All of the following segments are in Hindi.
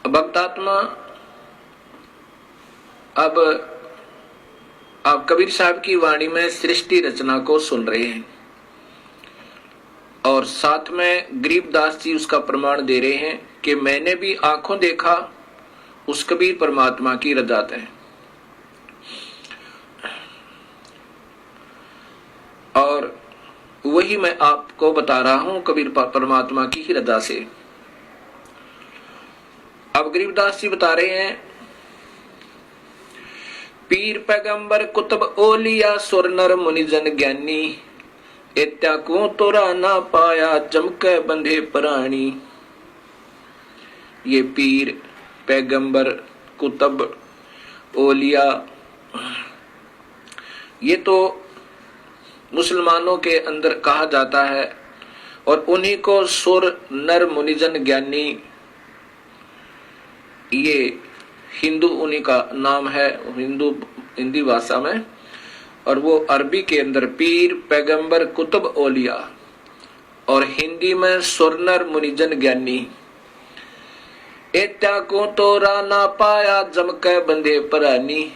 भक्तात्मा, अब आप कबीर साहब की वाणी में सृष्टि रचना को सुन रहे हैं और साथ में गरीबदास जी उसका प्रमाण दे रहे हैं कि मैंने भी आंखों देखा उस कबीर परमात्मा की रजात है। और वही मैं आपको बता रहा हूं कबीर परमात्मा की ही रजा से। अब गरीबदास जी बता रहे हैं, पीर पैगंबर कुतुब ओलिया सुर नर मुनि जन ज्ञानी, इत्या को तोरा ना पाया जमके बंधे प्राणी। ये पीर पैगंबर कुतुब ओलिया, ये तो मुसलमानों के अंदर कहा जाता है और उन्हीं को सुर नर मुनिजन ज्ञानी, ये हिंदू उन्हीं का नाम है हिंदी भाषा में, और वो अरबी के अंदर पीर पैगंबर कुतुब ओलिया और हिंदी में सुरनर मुनिजन ज्ञानी। एत्या को तो राना पाया जमके बंधे परानी।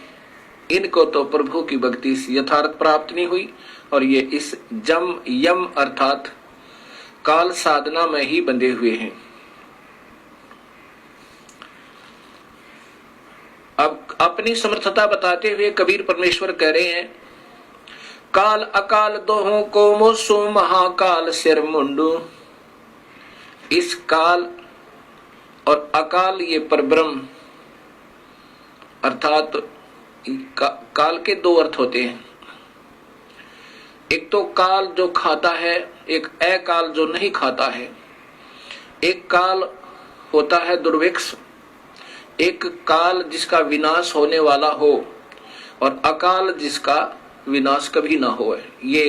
इनको तो प्रभु की भक्ति से यथार्थ प्राप्त नहीं हुई और ये इस जम यम अर्थात काल साधना में ही बंधे हुए हैं। अब अपनी समर्थता बताते हुए कबीर परमेश्वर कह रहे हैं, काल अकाल दोहों को मोसो महाकाल सिर मुंडू। इस काल और अकाल ये परब्रह्म अर्थात काल के दो अर्थ होते हैं। एक तो काल जो खाता है, एक अकाल जो नहीं खाता है। एक काल होता है दुर्भिक्ष, एक काल जिसका विनाश होने वाला हो और अकाल जिसका विनाश कभी ना हो। ये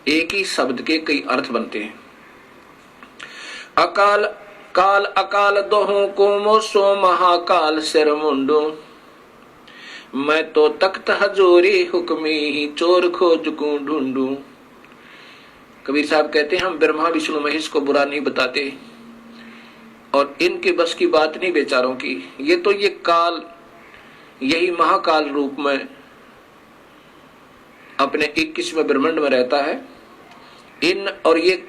एक ही शब्द के कई अर्थ बनते हैं। अकाल काल अकाल दोहों को मोसो महाकाल सिर मुंडो। मैं तो तख्त हजूरी हुक्मी ही चोर खोज को ढूंढू। कबीर साहब कहते हैं, हम ब्रह्मा विष्णु महेश को बुरा नहीं बताते और इनके बस की बात नहीं बेचारों की। ये तो ये काल यही महाकाल रूप में अपने 21वें ब्रह्मांड में रहता है। इन और ये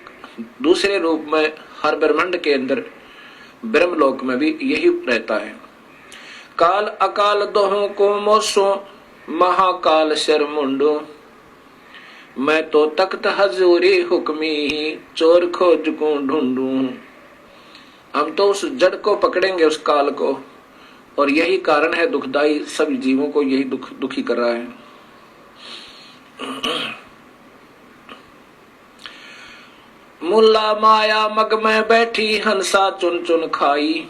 दूसरे रूप में हर ब्रह्मांड के अंदर ब्रह्मलोक में भी यही रहता है। काल अकाल दोहों को मोसो महाकाल सिर मुंडो। मैं तो तख्त हजूरी हुक्मी ही चोर खोज को ढूंढू। हम तो उस जड़ को पकड़ेंगे, उस काल को, और यही कारण है दुखदाई, सभी जीवों को यही दुखी कर रहा है। मुल्ला माया मग में बैठी हंसा चुन चुन खाई।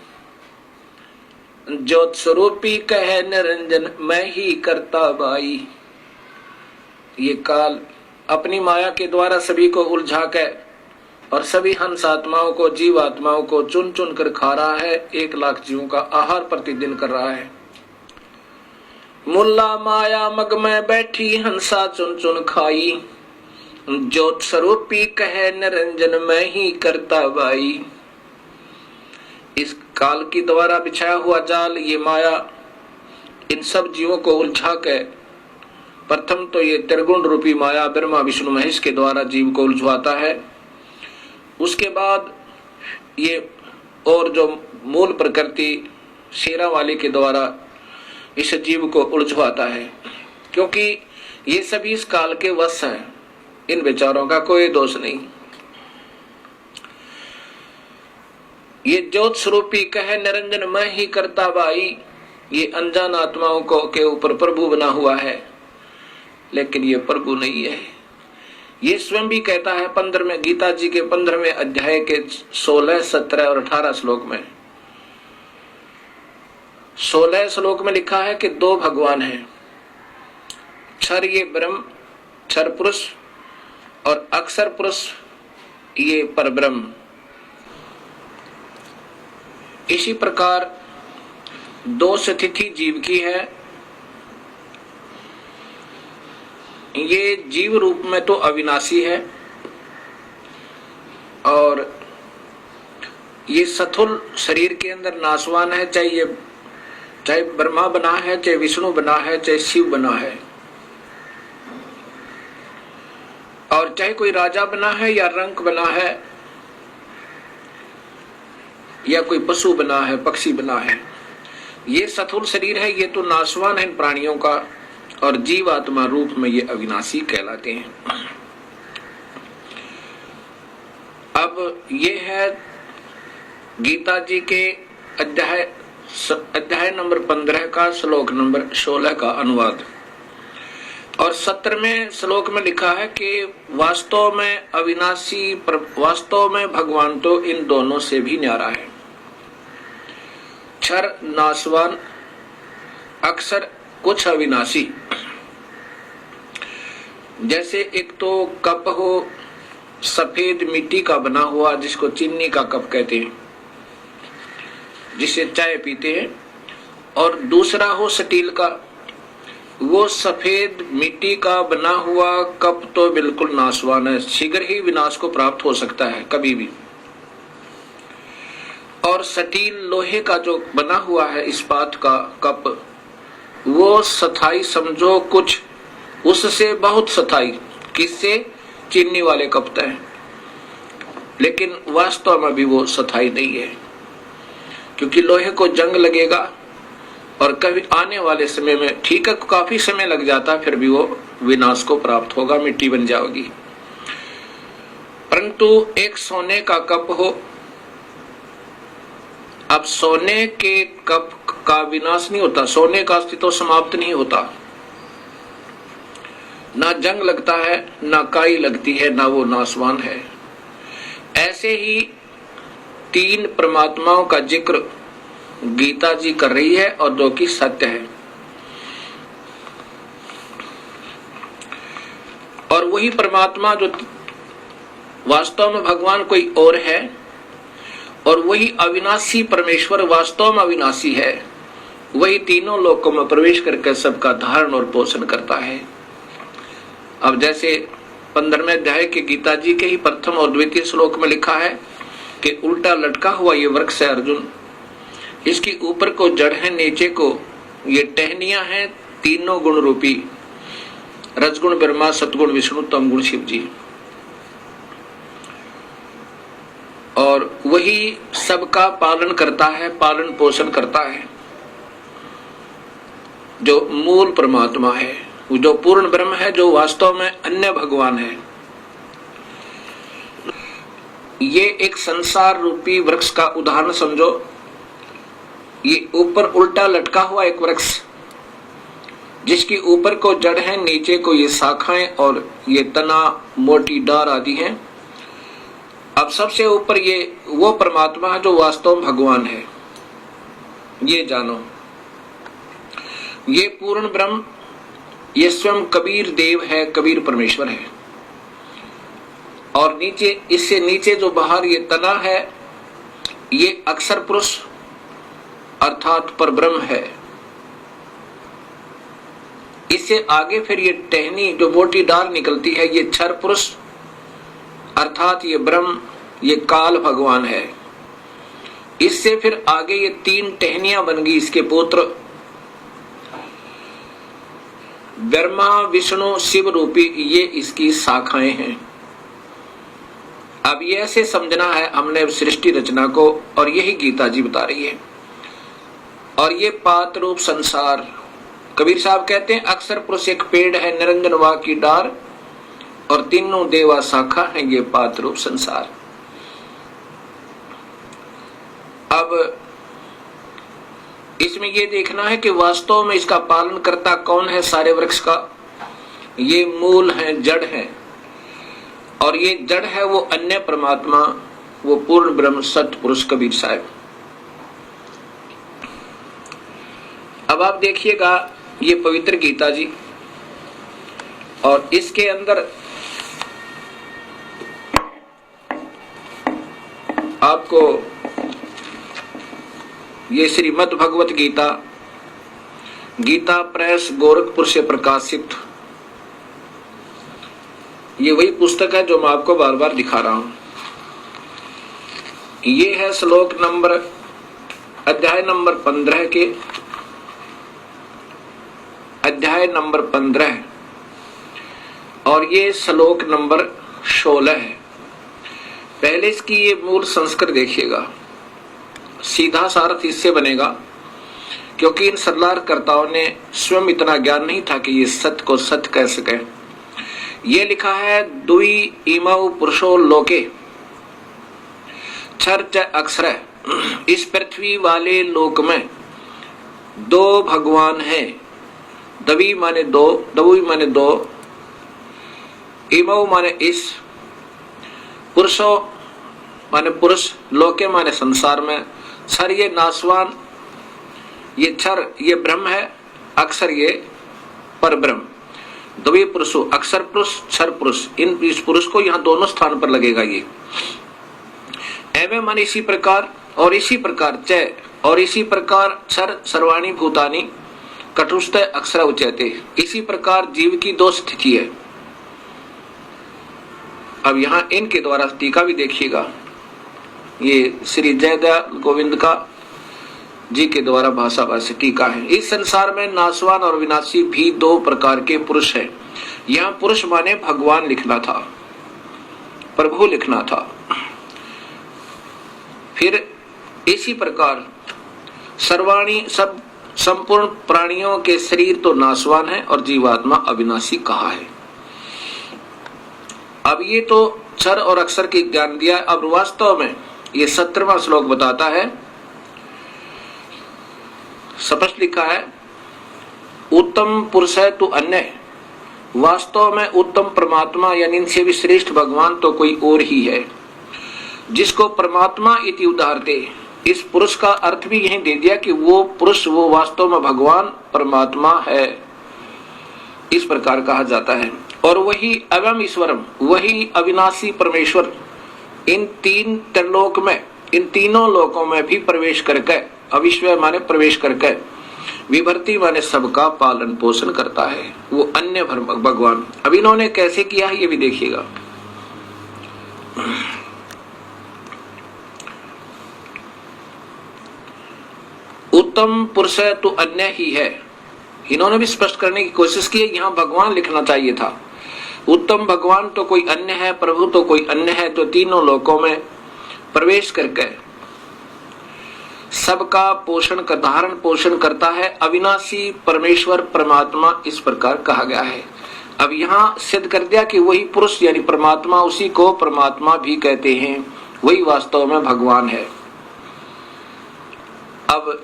ज्योत स्वरूपी कहे निरंजन मैं ही करता बाई। ये काल अपनी माया के द्वारा सभी को उलझा कर और सभी हंस आत्माओं को, जीव आत्माओं को चुन चुन कर खा रहा है। 1 लाख जीवों का आहार प्रतिदिन कर रहा है। मुल्ला माया मग में बैठी हंसा चुन चुन खाई। ज्योत स्वरूपी कहे निरंजन मैं ही करता बाई। इस काल की द्वारा बिछाया हुआ जाल, ये माया इन सब जीवों को उलझा के, प्रथम तो ये त्रिगुण रूपी माया ब्रह्मा विष्णु महेश के द्वारा जीव को उलझवाता है। उसके बाद ये और जो मूल प्रकृति शेरा वाली के द्वारा इस जीव को उलझवाता है, क्योंकि ये सभी इस काल के वश हैं। इन बेचारों का कोई दोष नहीं। ये ज्योत स्वरूपी कहे निरंजन मैं ही करता बाई, ये अनजान आत्माओं को के ऊपर प्रभु बना हुआ है, लेकिन ये प्रभु नहीं है। ये स्वयं भी कहता है 15वें गीता जी के 15वें अध्याय के 16, 17 और 18 श्लोक में। 16 श्लोक में लिखा है कि 2 भगवान हैं, क्षर ये ब्रह्म, क्षर पुरुष, और अक्षर पुरुष ये परब्रह्म। इसी प्रकार 2 स्थिति जीव की है। ये जीव रूप में तो अविनाशी है और ये स्थूल शरीर के अंदर नाशवान है, चाहे ब्रह्मा बना है, चाहे विष्णु बना है, चाहे शिव बना है, और चाहे कोई राजा बना है या रंक बना है या कोई पशु बना है, पक्षी बना है, ये स्थूल शरीर है, ये तो नाशवान है इन प्राणियों का, और जीवात्मा रूप में ये अविनाशी कहलाते हैं। अब ये है गीता जी के अध्याय नंबर 15 का श्लोक नंबर 16 का अनुवाद। और 17वें श्लोक में लिखा है कि वास्तव में अविनाशी, वास्तव में भगवान तो इन दोनों से भी न्यारा है। क्षर नाशवान, अक्षर कुछ अविनाशी। जैसे एक तो कप हो सफेद मिट्टी का बना हुआ, जिसको चीनी का कप कहते हैं, जिसे चाय पीते हैं, और दूसरा हो स्टील का। वो सफेद मिट्टी का बना हुआ कप तो बिल्कुल नाशवान है, शीघ्र ही विनाश को प्राप्त हो सकता है कभी भी। और स्टील लोहे का जो बना हुआ है इस्पात का कप, वो स्थाई समझो कुछ, उससे बहुत स्थाई। किससे? चीनी वाले कप तय, लेकिन वास्तव में भी वो स्थाई नहीं है, क्योंकि लोहे को जंग लगेगा और कभी आने वाले समय में, ठीक है काफी समय लग जाता, फिर भी वो विनाश को प्राप्त होगा, मिट्टी बन जाएगी। परंतु एक सोने का कप हो, अब सोने के कप का विनाश नहीं होता, सोने का अस्तित्व समाप्त नहीं होता, ना जंग लगता है, ना काई लगती है, ना वो नाशवान है। ऐसे ही तीन परमात्माओं का जिक्र गीता जी कर रही है और दो की सत्य है। और वही परमात्मा जो वास्तव में भगवान कोई और है, और वही अविनाशी परमेश्वर वास्तव में अविनाशी है, वही तीनों लोकों में प्रवेश करके सबका धारण और पोषण करता है। अब जैसे 15वें अध्याय के गीता जी के ही प्रथम और द्वितीय श्लोक में लिखा है कि उल्टा लटका हुआ ये वृक्ष है अर्जुन, इसके ऊपर को जड़ है, नीचे को ये टहनियां हैं, तीनों गुण रूपी, रजगुण ब्रह्मा, सतगुण विष्णु, तमगुण शिव जी। और वही सबका पालन करता है, पालन पोषण करता है, जो मूल परमात्मा है, जो पूर्ण ब्रह्म है, जो वास्तव में अन्य भगवान है। ये एक संसार रूपी वृक्ष का उदाहरण समझो। ये ऊपर उल्टा लटका हुआ एक वृक्ष, जिसकी ऊपर को जड़ है, नीचे को ये शाखाएं और ये तना, मोटी डार आदि हैं। अब सबसे ऊपर ये वो परमात्मा है जो वास्तव में भगवान है, ये जानो। ये पूर्ण ब्रह्म, ये स्वयं कबीर देव है, कबीर परमेश्वर है। और नीचे, इससे नीचे जो बाहर ये तना है, ये अक्षर पुरुष अर्थात परब्रह्म है। इससे आगे फिर ये टहनी जो मोटी डाल निकलती है, ये क्षर पुरुष अर्थात ये ब्रह्म, ये काल भगवान है। इससे फिर आगे ये तीन टहनियां बन गई, इसके पुत्र ब्रह्मा विष्णु शिव रूपी, ये इसकी शाखाएं हैं। अब ये ऐसे समझना है हमने सृष्टि रचना को, और यही गीता जी बता रही है। और ये पात रूप संसार, कबीर साहब कहते हैं अक्षर पुरुष एक पेड़ है, निरंजन वा की डार, और तीनों देवा शाखा है, ये पात रूप संसार। अब इसमें ये देखना है कि वास्तव में इसका पालन करता कौन है, सारे वृक्ष का। ये मूल है, जड़ है, और ये जड़ है वो अन्य परमात्मा, वो पूर्ण ब्रह्म सत्य पुरुष कबीर साहब। अब आप देखिएगा ये पवित्र गीता जी, और इसके अंदर आपको ये श्रीमद् भगवत गीता, गीता प्रेस गोरखपुर से प्रकाशित, ये वही पुस्तक है जो मैं आपको बार बार दिखा रहा हूं। ये है श्लोक नंबर अध्याय नंबर 15 के अध्याय नंबर 15 और ये श्लोक नंबर 16 है। पहले इसकी ये मूल संस्कृत देखिएगा, सीधा सार्थ इससे बनेगा, क्योंकि इन सल्लाहकर्ताओं ने स्वयं इतना ज्ञान नहीं था कि ये सत्य को सत्य कह सके। ये लिखा है दुई इमौ पुरुषो लोके क्षर च अक्षर, इस पृथ्वी वाले लोक में दो भगवान हैं। दवी माने दो, दवी माने दो, इमौ माने इस, पुरुषो माने पुरुष, लोके माने संसार में, क्षर ये नासवान, ये क्षर ये ब्रह्म है, अक्षर ये पर ब्रह्म। द्वि पुरुषो, अक्षर पुरुष क्षर पुरुष, इन इस पुरुष को यहाँ दोनों स्थान पर लगेगा। ये एवं मन इसी प्रकार और इसी प्रकार च और इसी प्रकार क्षर सर्वाणी भूतानी कटुष्ट अक्षर उच्यते, इसी प्रकार जीव की दो स्थिति है। अब यहाँ इनके द्वारा टीका भी देखिएगा, ये श्री जयदयाल गोविंद का जी के द्वारा भाषा भाष्य टीका है। इस संसार में नाशवान और विनाशी भी दो प्रकार के पुरुष हैं। यहाँ पुरुष माने भगवान लिखना था, प्रभु लिखना था। फिर इसी प्रकार सर्वाणी सब संपूर्ण प्राणियों के शरीर तो नाशवान है और जीवात्मा अविनाशी कहा है। अब ये तो क्षर और अक्षर की ज्ञान दिया। अब वास्तव में ये 17वां श्लोक बताता है, स्पष्ट लिखा है, उत्तम पुरुष है तो अन्य, वास्तव में उत्तम परमात्मा यानी इनसे भी श्रेष्ठ भगवान तो कोई और ही है, जिसको परमात्मा इति उदाहरते। इस पुरुष का अर्थ भी यही दे दिया कि वो पुरुष वो वास्तव में भगवान परमात्मा है, इस प्रकार कहा जाता है। और वही अवम ईश्वरम, वही अविनाशी परमेश्वर इन तीन त्रिलोक में, इन तीनों लोकों में भी प्रवेश करके, अविश्वय माने प्रवेश करके, विभर्ति माने सबका पालन पोषण करता है, वो अन्य भगवान। अब इन्होंने कैसे किया है ये भी देखिएगा। उत्तम पुरुष है तो अन्य ही है, इन्होंने भी स्पष्ट करने की कोशिश की है। यहाँ भगवान लिखना चाहिए था। उत्तम भगवान तो कोई अन्य है, प्रभु तो कोई अन्य है, तो तीनों लोकों में प्रवेश करके सबका पोषण का धारण पोषण करता है, अविनाशी परमेश्वर परमात्मा इस प्रकार कहा गया है। अब यहाँ सिद्ध कर दिया कि वही पुरुष यानी परमात्मा, उसी को परमात्मा भी कहते हैं, वही वास्तव में भगवान है। अब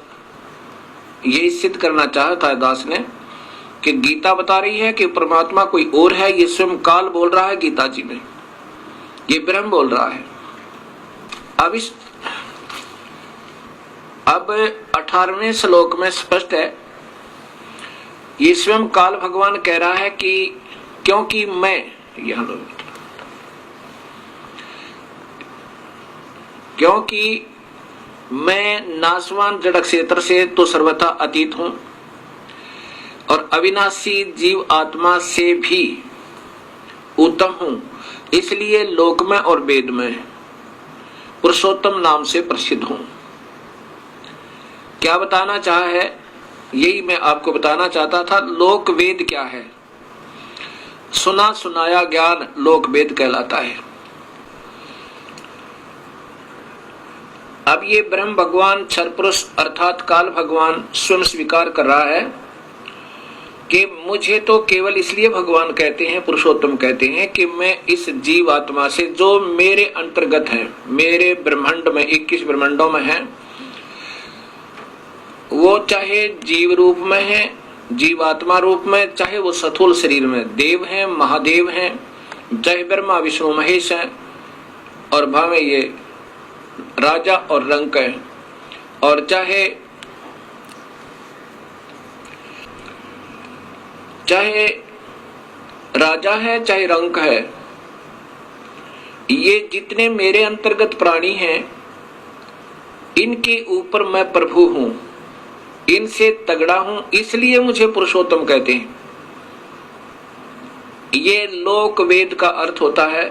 ये सिद्ध करना चाहता है दास ने कि गीता बता रही है कि परमात्मा कोई और है, ये स्वयं काल बोल रहा है गीता जी में, ये ब्रह्म बोल रहा है। अब 18वें श्लोक में स्पष्ट है, ये स्वयं काल भगवान कह रहा है कि क्योंकि मैं, यहां लो, क्योंकि मैं नाशवान जड़ क्षेत्र से तो सर्वथा अतीत हूं और अविनाशी जीव आत्मा से भी उत्तम हूं, इसलिए लोक में और वेद में पुरुषोत्तम नाम से प्रसिद्ध हूं। क्या बताना चाहा है, यही मैं आपको बताना चाहता था। लोक वेद क्या है? सुना सुनाया ज्ञान लोक वेद कहलाता है। अब ये ब्रह्म भगवान क्षर पुरुष अर्थात काल भगवान स्वयं स्वीकार कर रहा है कि मुझे तो केवल इसलिए भगवान कहते हैं, पुरुषोत्तम कहते हैं कि मैं इस जीव आत्मा से जो मेरे अंतर्गत है, मेरे ब्रह्मांड में 21 ब्रह्मांडों में है, वो चाहे जीव रूप में है, जीवात्मा रूप में, चाहे वो स्थूल शरीर में देव हैं, महादेव हैं, चाहे ब्रह्मा विष्णु महेश हैं, और भावे ये राजा और रंक है, और चाहे राजा है चाहे रंक है, ये जितने मेरे अंतर्गत प्राणी हैं, इनके ऊपर मैं प्रभु हूं, इनसे तगड़ा हूं, इसलिए मुझे पुरुषोत्तम कहते हैं। ये लोक वेद का अर्थ होता है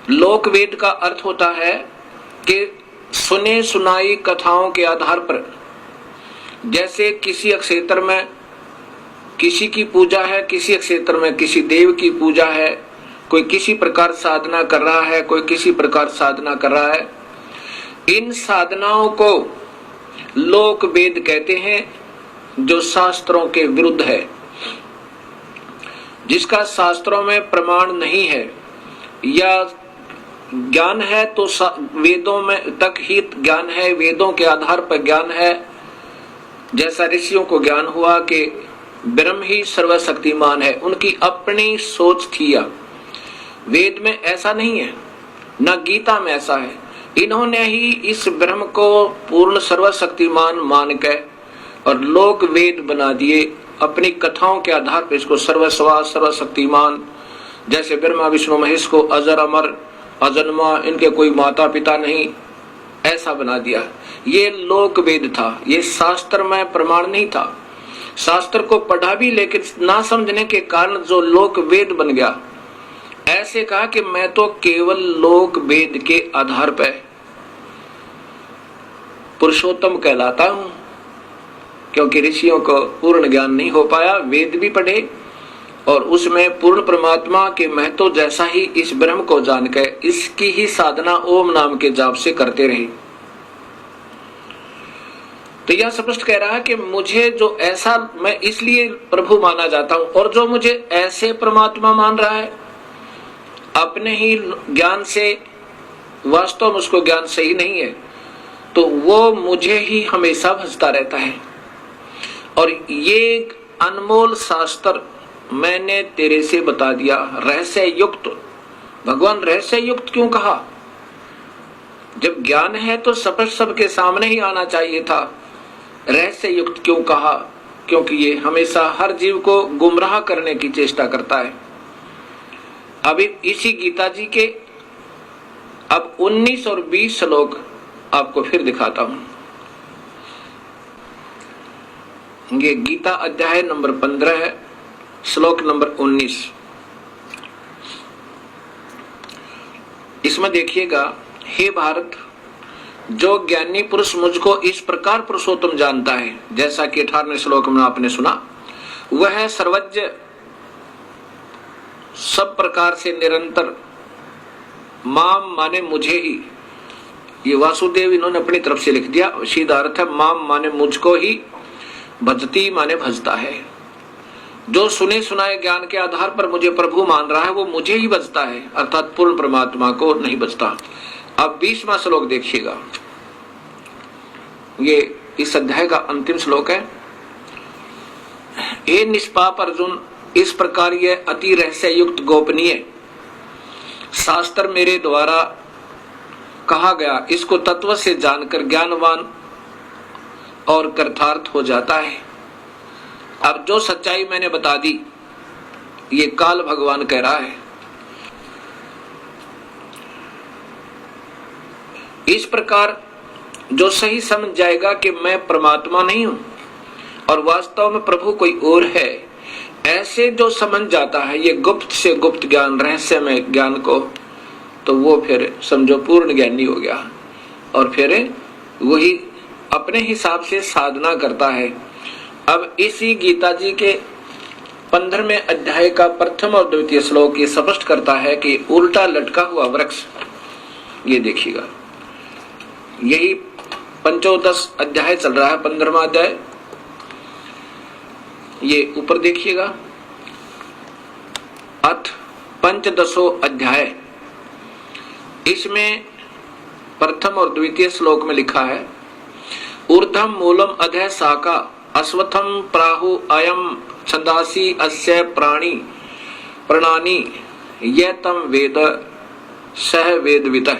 लोक वेद का अर्थ होता है कि सुने सुनाई कथाओं के आधार पर, जैसे किसी क्षेत्र में किसी की पूजा है, किसी क्षेत्र में किसी देव की पूजा है, कोई किसी प्रकार साधना कर रहा है, कोई किसी प्रकार साधना कर रहा है, इन साधनाओं को लोक वेद कहते हैं, जो शास्त्रों के विरुद्ध है, जिसका शास्त्रों में प्रमाण नहीं है, या ज्ञान है तो वेदों में तक ही ज्ञान है, वेदों के आधार पर ज्ञान है, जैसा ऋषियों को ज्ञान हुआ कि ब्रह्म ही सर्वशक्तिमान है, उनकी अपनी सोच थी। या वेद में ऐसा नहीं है, न गीता में ऐसा है। इन्होंने ही इस ब्रह्म को पूर्ण सर्वशक्तिमान मान के और लोक वेद बना दिए, अपनी कथाओं के आधार पर इसको सर्वस्वा सर्वशक्तिमान, जैसे ब्रह्मा विष्णु महेश को अजर अमर अजन्मा, इनके कोई माता पिता नहीं, ऐसा बना दिया। ये लोक वेद था, ये शास्त्र में प्रमाण नहीं था। शास्त्र को पढ़ा भी लेकिन ना समझने के कारण जो लोक वेद बन गया। ऐसे कहा कि मैं तो केवल लोक वेद के आधार पर पुरुषोत्तम कहलाता हूं, क्योंकि ऋषियों को पूर्ण ज्ञान नहीं हो पाया। वेद भी पढ़े और उसमें पूर्ण परमात्मा के महत्व जैसा ही इस ब्रह्म को जानकर इसकी ही साधना ओम नाम के जाप से करते रहे। तो यह स्पष्ट कह रहा है कि मुझे जो ऐसा, मैं इसलिए प्रभु माना जाता हूं, और जो मुझे ऐसे परमात्मा मान रहा है अपने ही ज्ञान से, वास्तव में उसको ज्ञान सही नहीं है, तो वो मुझे ही हमेशा भजता रहता है। और ये अनमोल शास्त्र मैंने तेरे से बता दिया, रहस्य युक्त। भगवान रहस्य युक्त क्यों कहा? जब ज्ञान है तो स्पष्ट सबके सामने ही आना चाहिए था। रहस्य युक्त क्यों कहा? क्योंकि ये हमेशा हर जीव को गुमराह करने की चेष्टा करता है। अभी इसी गीता जी के अब 19 और 20 श्लोक आपको फिर दिखाता हूं। ये गीता अध्याय नंबर 15 है, श्लोक नंबर 19। इसमें देखिएगा, हे भारत, जो ज्ञानी पुरुष मुझको इस प्रकार पुरुषोत्तम जानता है, जैसा कि 18वें श्लोक में आपने सुना, वह सर्वज्ञ, सब प्रकार से निरंतर, माम माने मुझे ही, ये वासुदेव इन्होंने अपनी तरफ से लिख दिया, सीधा अर्थ है माम माने मुझको ही, भजती माने भजता है। जो सुने सुनाए ज्ञान के आधार पर मुझे प्रभु मान रहा है वो मुझे ही भजता है, अर्थात पूर्ण परमात्मा को नहीं भजता। अब 20वां श्लोक देखिएगा, ये इस अध्याय का अंतिम श्लोक है। हे निष्पाप अर्जुन, इस प्रकार यह अति रहस्य युक्त गोपनीय शास्त्र मेरे द्वारा कहा गया, इसको तत्व से जानकर ज्ञानवान और कृतार्थ हो जाता है। अब जो सच्चाई मैंने बता दी, ये काल भगवान कह रहा है। इस प्रकार जो सही समझ जाएगा कि मैं परमात्मा नहीं हूं और वास्तव में प्रभु कोई और है, ऐसे जो समझ जाता है ये गुप्त से गुप्त ज्ञान, रहस्य में ज्ञान को, तो वो फिर समझो पूर्ण ज्ञानी हो गया और फिर वही अपने हिसाब से साधना करता है। अब इसी गीता जी के 15वें अध्याय का प्रथम और द्वितीय श्लोक ये स्पष्ट करता है कि उल्टा लटका हुआ वृक्ष, ये देखिएगा, यही पंचोदश अध्याय चल रहा है, 15वां अध्याय, ये ऊपर देखिएगा, अथ पंचदशो अध्याय, इसमें प्रथम और द्वितीय श्लोक में लिखा है, ऊर्ध्वम मूलम अधः शाखा अश्वत्थम प्राहु अयम छंदासी अस्य प्राणी प्रणानी ये तम वेद सह वेदवितः।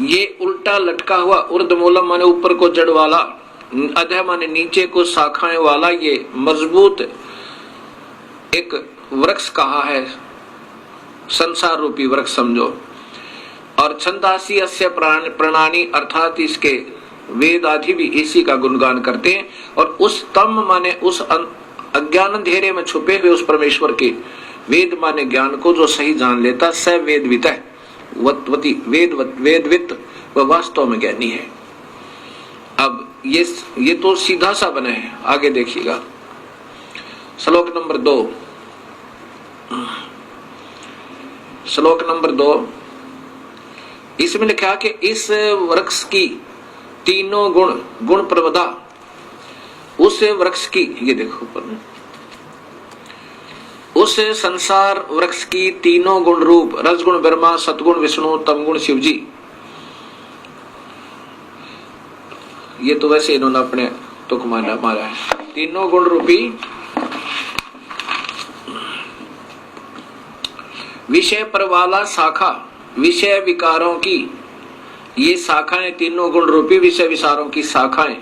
ये उल्टा लटका हुआ, ऊर्ध्व मूलम माने ऊपर को जड़ वाला, अधः माने नीचे को शाखाएं वाला, ये मजबूत एक वृक्ष कहा है, संसार रूपी वृक्ष समझो। और छंदासी अस्य प्रणानी, अर्थात इसके वेद आदि भी इसी का गुणगान करते हैं। और उस तम माने उस अज्ञान अंधेरे में छुपे हुए उस परमेश्वर के वेद माने ज्ञान को जो सही जान लेता, स वेदवित है, वत्वति वेदवित, वह वास्तव में ज्ञानी है। अब ये तो सीधा सा बना है, आगे देखिएगा श्लोक नंबर 2। श्लोक नंबर 2 इसमें लिखा कि इस वृक्ष की तीनों गुण प्रवदा, उस वृक्ष की, ये देखो ऊपर, उस संसार वृक्ष की तीनों गुण रूप रजगुण ब्रह्मा, सतगुण विष्णु, तमगुण शिव जी। ये तो वैसे इन्होंने अपने तुक मारा है। तीनों गुण रूपी विषय पर वाला शाखा, विषय विकारों की ये शाखाएं, तीनों गुण रूपी विषय विचारों की शाखाएं,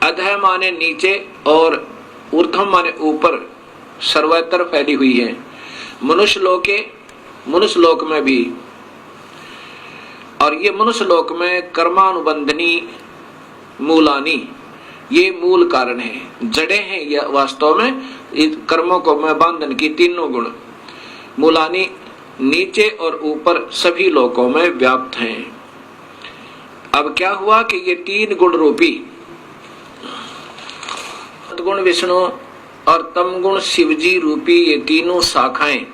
अधः माने नीचे और ऊर्ध्व माने ऊपर सर्वत्र फैली हुई है। मनुष्य लोक में भी, और ये मनुष्य लोक में कर्मानुबंधनी मूलानी, ये मूल कारण है, जड़ें हैं ये वास्तव में इस कर्मों को में बंधन की तीनों गुण। मूलानी नीचे और ऊपर सभी लोकों में व्याप्त हैं। अब क्या हुआ कि ये तीन गुण रूपी सतगुण विष्णु और तमगुण शिवजी रूपी ये तीनों शाखाएं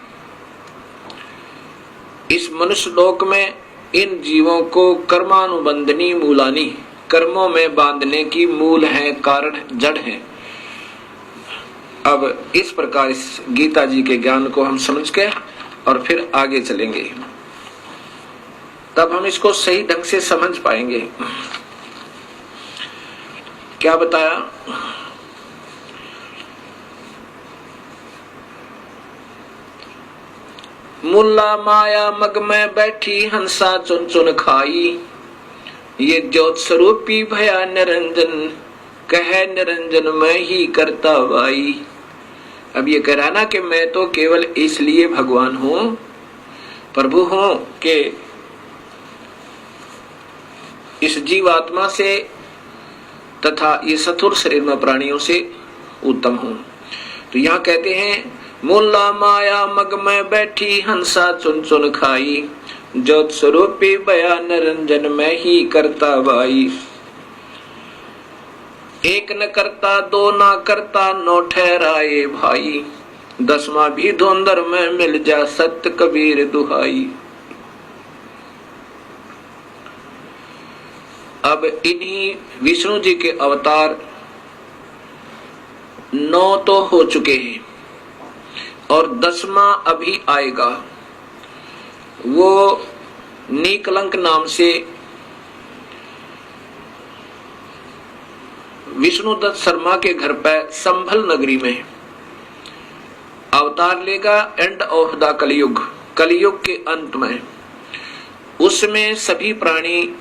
इस मनुष्य लोक में इन जीवों को कर्मानुबंधनी मूलानी, कर्मों में बांधने की मूल है, कारण जड़ है। अब इस प्रकार इस गीता जी के ज्ञान को हम समझ के और फिर आगे चलेंगे, तब हम इसको सही ढंग से समझ पाएंगे। क्या बताया? मुल्ला माया मग में बैठी हंसा चुन चुन खाई, ये ज्योत स्वरूपी भया निरंजन, कहे निरंजन मैं ही करता वाई। अब ये कह रहा ना कि मैं तो केवल इसलिए भगवान हूं, प्रभु हूं कि इस जीवात्मा से तथा ये सथुर शरीर में प्राणियों से उत्तम हूं। तो यहाँ कहते हैं मुल्ला माया मग में बैठी हंसा चुन चुन खाई, ज्योत स्वरूपी भया निरंजन मैं ही करता वाई। एक न करता दो ना करता नौ ठहराए भाई, दसवां भी धुंधर में मिल जा सत्य कबीर दुहाई। अब इन्हीं विष्णु जी के अवतार 9 तो हो चुके हैं और 10वां अभी आएगा। वो नीकलंक नाम से विष्णुदत्त शर्मा के घर पर संभल नगरी में अवतार लेगा। एंड ऑफ द कलयुग के अंत में उसमें सभी प्राणी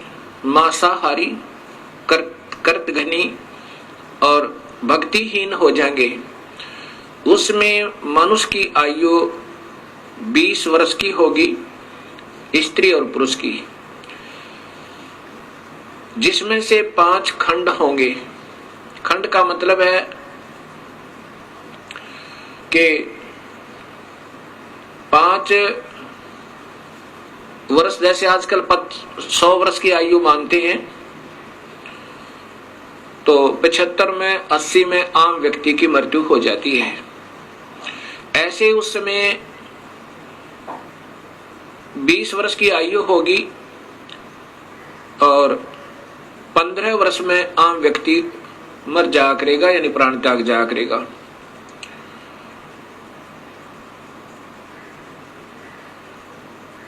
मांसाहारी, कर्तघनी और भक्तिहीन हो जाएंगे। उसमें मनुष्य की आयु 20 वर्ष की होगी, स्त्री और पुरुष की, जिसमें से 5 खंड होंगे। खंड का मतलब है कि 5 वर्ष, जैसे आजकल 100 वर्ष की आयु मानते हैं, तो 75 में 80 में आम व्यक्ति की मृत्यु हो जाती है। ऐसे उस समय 20 वर्ष की आयु होगी और 15 वर्ष में आम व्यक्ति मर जाया करेगा, यानी प्राण त्याग जाया करेगा।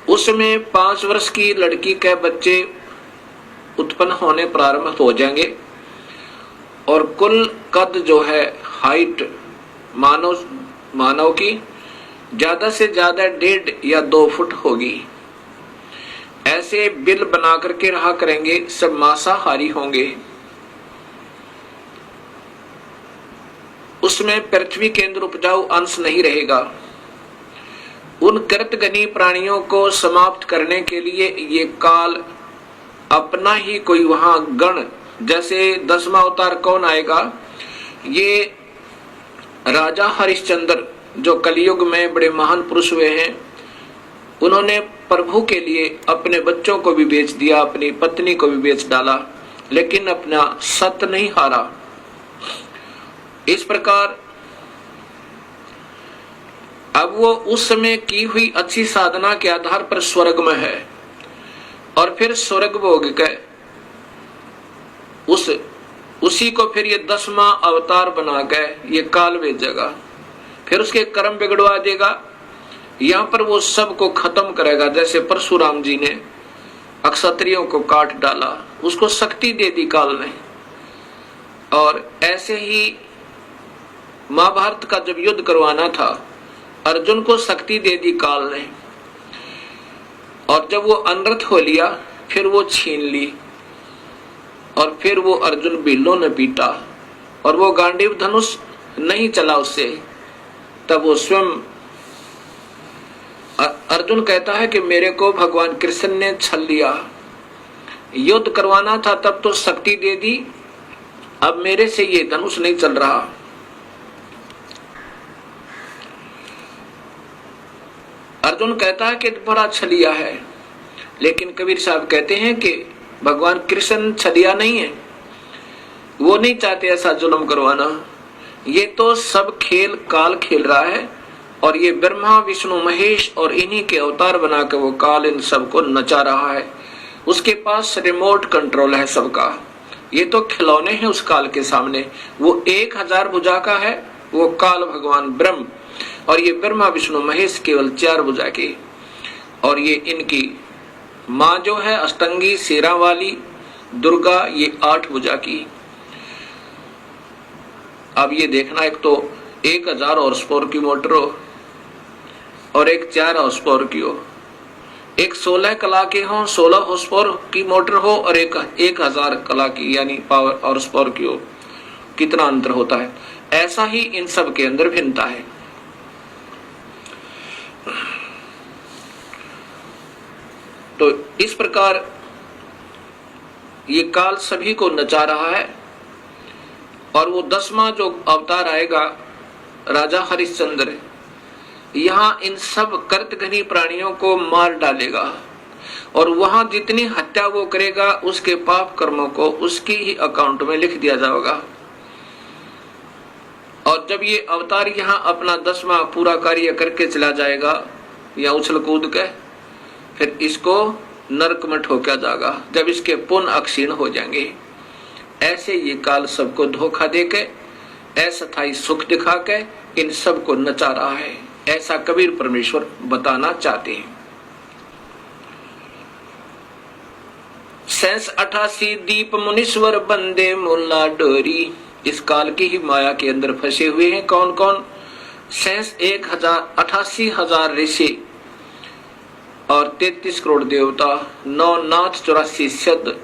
उसमें 5 वर्ष की लड़की के बच्चे उत्पन्न होने प्रारंभ हो जाएंगे और कुल कद जो है, हाइट मानव की ज्यादा से ज्यादा 1.5 या 2 फुट होगी। ऐसे बिल बना करके रहा करेंगे, सब मांसाहारी होंगे। उसमें पृथ्वी के अंदर उपजाऊ अंश नहीं रहेगा। उन कृतघ्नी प्राणियों को समाप्त करने के लिए ये काल अपना ही कोई वहां गण, जैसे 10वां अवतार कौन आएगा? ये राजा हरिश्चंद्र जो कलयुग में बड़े महान पुरुष हुए हैं, उन्होंने प्रभु के लिए अपने बच्चों को भी बेच दिया, अपनी पत्नी को भी बेच डाला, लेकिन अपना सत्य नहीं हारा। इस प्रकार अब वो उस समय की हुई अच्छी साधना के आधार पर स्वर्ग में है, और फिर स्वर्ग भोग के उसी को फिर ये 10वां अवतार बना के ये काल भेजेगा, फिर उसके कर्म बिगड़वा देगा। यहां पर वो सबको खत्म करेगा। जैसे परशुराम जी ने अक्षत्रियों को काट डाला, उसको शक्ति दे दी काल ने, और ऐसे ही महाभारत का जब युद्ध करवाना था, अर्जुन को शक्ति दे दी काल ने, और जब वो अनर्थ हो लिया फिर वो छीन ली, और फिर वो अर्जुन बिल्लों ने पीटा, और वो गांडीव धनुष नहीं चला उससे। तब वो स्वयं अर्जुन कहता है कि मेरे को भगवान कृष्ण ने छल लिया, युद्ध करवाना था तब तो शक्ति दे दी, अब मेरे से ये धनुष नहीं चल रहा। अर्जुन कहता है कि बड़ा छलिया है, लेकिन कबीर साहब कहते हैं कि भगवान कृष्ण छलिया नहीं है, वो नहीं चाहते ऐसा जुल्म करवाना। ये तो सब खेल काल खेल रहा है, और ये ब्रह्मा विष्णु महेश और इन्हीं के अवतार बनाकर वो काल इन सबको नचा रहा है। उसके पास रिमोट कंट्रोल है सबका। ये तो खिलौने हैं उस काल के सामने। वो 1000 भुजा का है वो काल भगवान ब्रह्म, और ये ब्रह्मा विष्णु महेश केवल 4 भुजा के, और ये इनकी माँ जो है अष्टंगी शेरा वाली दुर्गा, ये 8 भुजा की। अब ये देखना, एक तो 1000 हॉर्स पावर की मोटर हो, और एक 4 हॉर्स पावर की हो, एक 16 कला के हो, 16 हॉर्स पावर की मोटर हो, और एक 1000 कला की यानी पावर हॉर्स पावर की हो। कितना अंतर होता है। ऐसा ही इन सब के अंदर भिन्नता है। तो इस प्रकार ये काल सभी को नचा रहा है, और वो 10वां जो अवतार आएगा राजा हरिश्चंद्र, यहाँ इन सब कर्तघनी प्राणियों को मार डालेगा, और वहां जितनी हत्या वो करेगा उसके पाप कर्मों को उसकी ही अकाउंट में लिख दिया जाएगा। और जब ये अवतार यहाँ अपना 10वां पूरा कार्य करके चला जाएगा या उछल कूद के, फिर इसको नरक में ठोका जाएगा जब इसके पुण्य अक्षीण हो जाएंगे। ऐसे ये काल सबको धोखा देके अस्थायी सुख दिखा के इन सबको नचा रहा है, ऐसा कबीर परमेश्वर बताना चाहते हैं। 88 दीप मुनीश्वर बंदे मुल्ला डोरी। इस काल की ही माया के अंदर फंसे हुए हैं कौन कौन? 88,000 ऋषि और 33 करोड़ देवता, 9 नाथ 84 सिद्ध,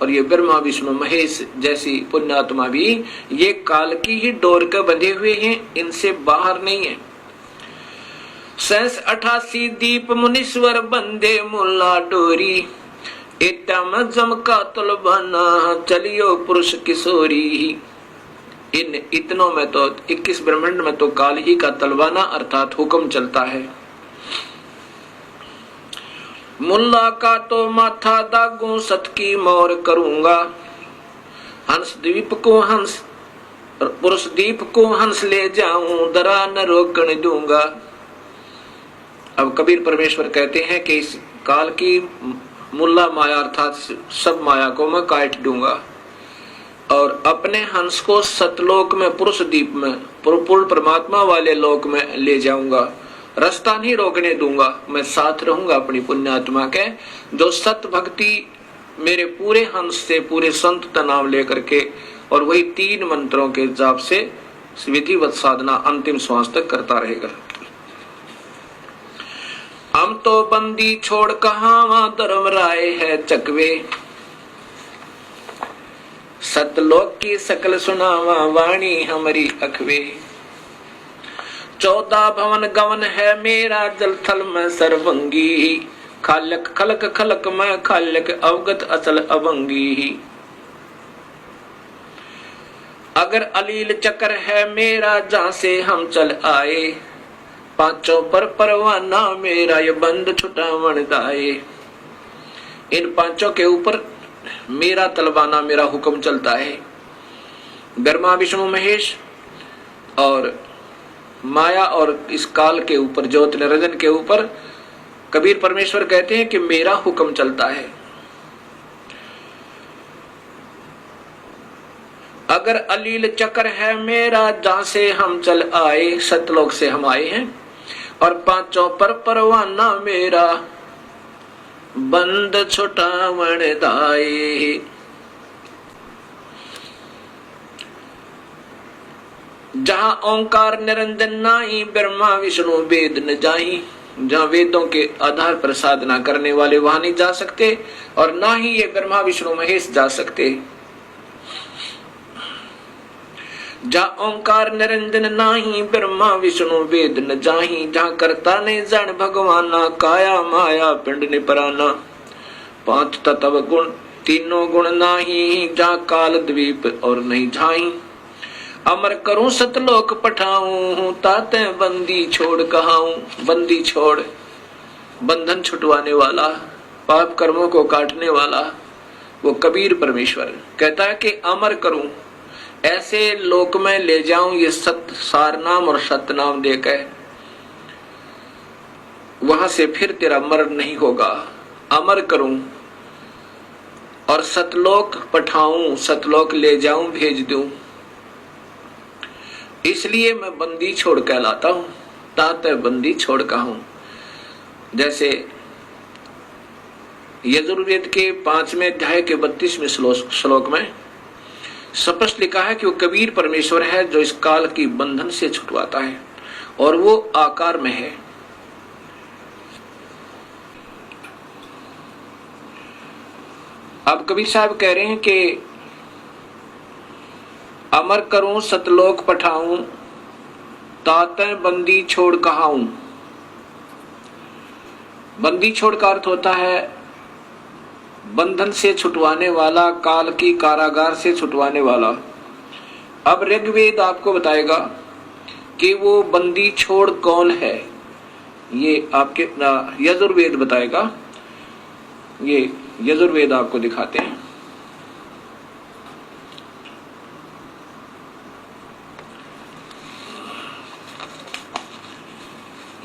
और ये ब्रह्मा विष्णु महेश जैसी पुण्यात्मा भी ये काल की ही डोर के बंधे हुए हैं, इनसे बाहर नहीं है। 88 दीप मुनीश्वर बंदे मुल्ला डोरी, इतम जमका तलबाना चलियो पुरुष किशोरी। इन इतनों में तो 21 ब्रह्मांड में तो काल ही का तलवाना अर्थात हुक्म चलता है। मुल्ला का तो माथा दागू सत की मोर करूंगा, हंस द्वीप को हंस पुरुष दीप को हंस ले जाऊं, दरा न रोकने दूंगा। अब कबीर परमेश्वर कहते हैं कि इस काल की मुल्ला माया अर्थात सब माया को मैं काट दूंगा, और अपने हंस को सतलोक में पुरुष दीप में पूर्ण परमात्मा वाले लोक में ले जाऊंगा। रास्ता नहीं रोकने दूंगा, मैं साथ रहूंगा अपनी पुण्यात्मा के, जो सत भक्ति मेरे पूरे हंस से पूरे संत का नाम लेकर के और वही 3 मंत्रों के जाप से विधिवत साधना अंतिम श्वास तक करता रहेगा। हम तो बंदी छोड़ कहां धर्म राय है चकवे, सतलोक की सकल सुनावा वाणी हमारी अखवे। 14 भवन गवन है मेरा जल थल में सर्वंगी, खालक खलक खलक में खालक अवगत अचल अवंगी। अगर अलील चक्र है मेरा जहां से हम चल आए, पांचों पर परवाना मेरा ये बंद छुटावन दाए। इन पांचों के ऊपर मेरा तलवाना, मेरा हुक्म चलता है। ब्रह्मा विष्णु महेश और माया और इस काल के ऊपर, ज्योत निरंजन के ऊपर कबीर परमेश्वर कहते हैं कि मेरा हुक्म चलता है। अगर अलील चक्र है मेरा, जहां से हम चल आए, सतलोक से हम आए हैं, और पांचों पर परवाना मेरा बंद छुटावन दाए। जहां ओंकार निरंजन नाई, ब्रह्मा विष्णु वेद न जाई। जहां वेदों के आधार पर साधना करने वाले वहां नहीं जा सकते, और ना ही ये ब्रह्मा विष्णु महेश जा सकते। जहां ओंकार निरंजन नाही, ब्रह्मा विष्णु वेद न जाही। जहां करता ने जन भगवाना, काया माया पिंड ने पराना। पांच तत्व गुण तीनों गुण नाही, जहां काल द्वीप और नहीं झाई। अमर करूं सतलोक पठाऊं, ताते बंदी छोड़ कहाऊं। बंदी छोड़, बंधन छुटवाने वाला, पाप कर्मों को काटने वाला वो कबीर परमेश्वर कहता है कि अमर करूं, ऐसे लोक में ले जाऊं ये सत सार नाम और सत्य नाम देकर, वहां से फिर तेरा मरण नहीं होगा। अमर करूं और सतलोक पठाऊं, सतलोक ले जाऊं, भेज दूं। इसलिए मैं बंदी छोड़ कहलाता हूं, ताते बंदी छोड़ कहूं। जैसे यजुर्वेद के 5वें अध्याय के 32वें श्लोक में स्पष्ट लिखा है कि वो कबीर परमेश्वर है जो इस काल की बंधन से छुटवाता है, और वो आकार में है। अब कबीर साहब कह रहे हैं कि अमर करूं सतलोक पठाऊं, ताते बंदी छोड़ कहाऊं। बंदी छोड़ का अर्थ होता है बंधन से छुटवाने वाला, काल की कारागार से छुटवाने वाला। अब ऋग्वेद आपको बताएगा कि वो बंदी छोड़ कौन है, ये आपके यजुर्वेद बताएगा। ये यजुर्वेद आपको दिखाते हैं।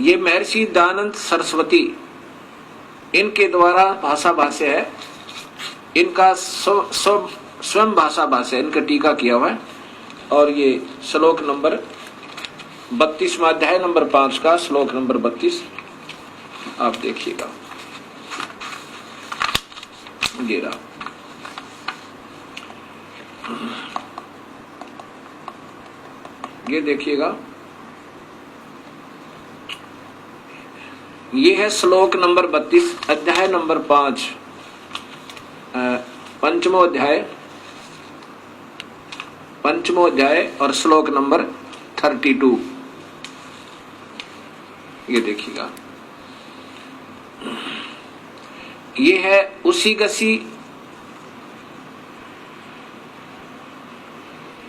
ये महर्षि दयानंद सरस्वती, इनके द्वारा भाषा भाष्य है, इनका स्वयं भाषा भाष्य, इनका टीका किया हुआ है। और ये श्लोक नंबर 32वां अध्याय नंबर 5 का श्लोक नंबर 32 आप देखिएगा। ये रहा, ये देखिएगा, ये है श्लोक नंबर 32 अध्याय नंबर 5 पंचमो अध्याय और श्लोक नंबर 32। ये देखिएगा, ये है उसी गसी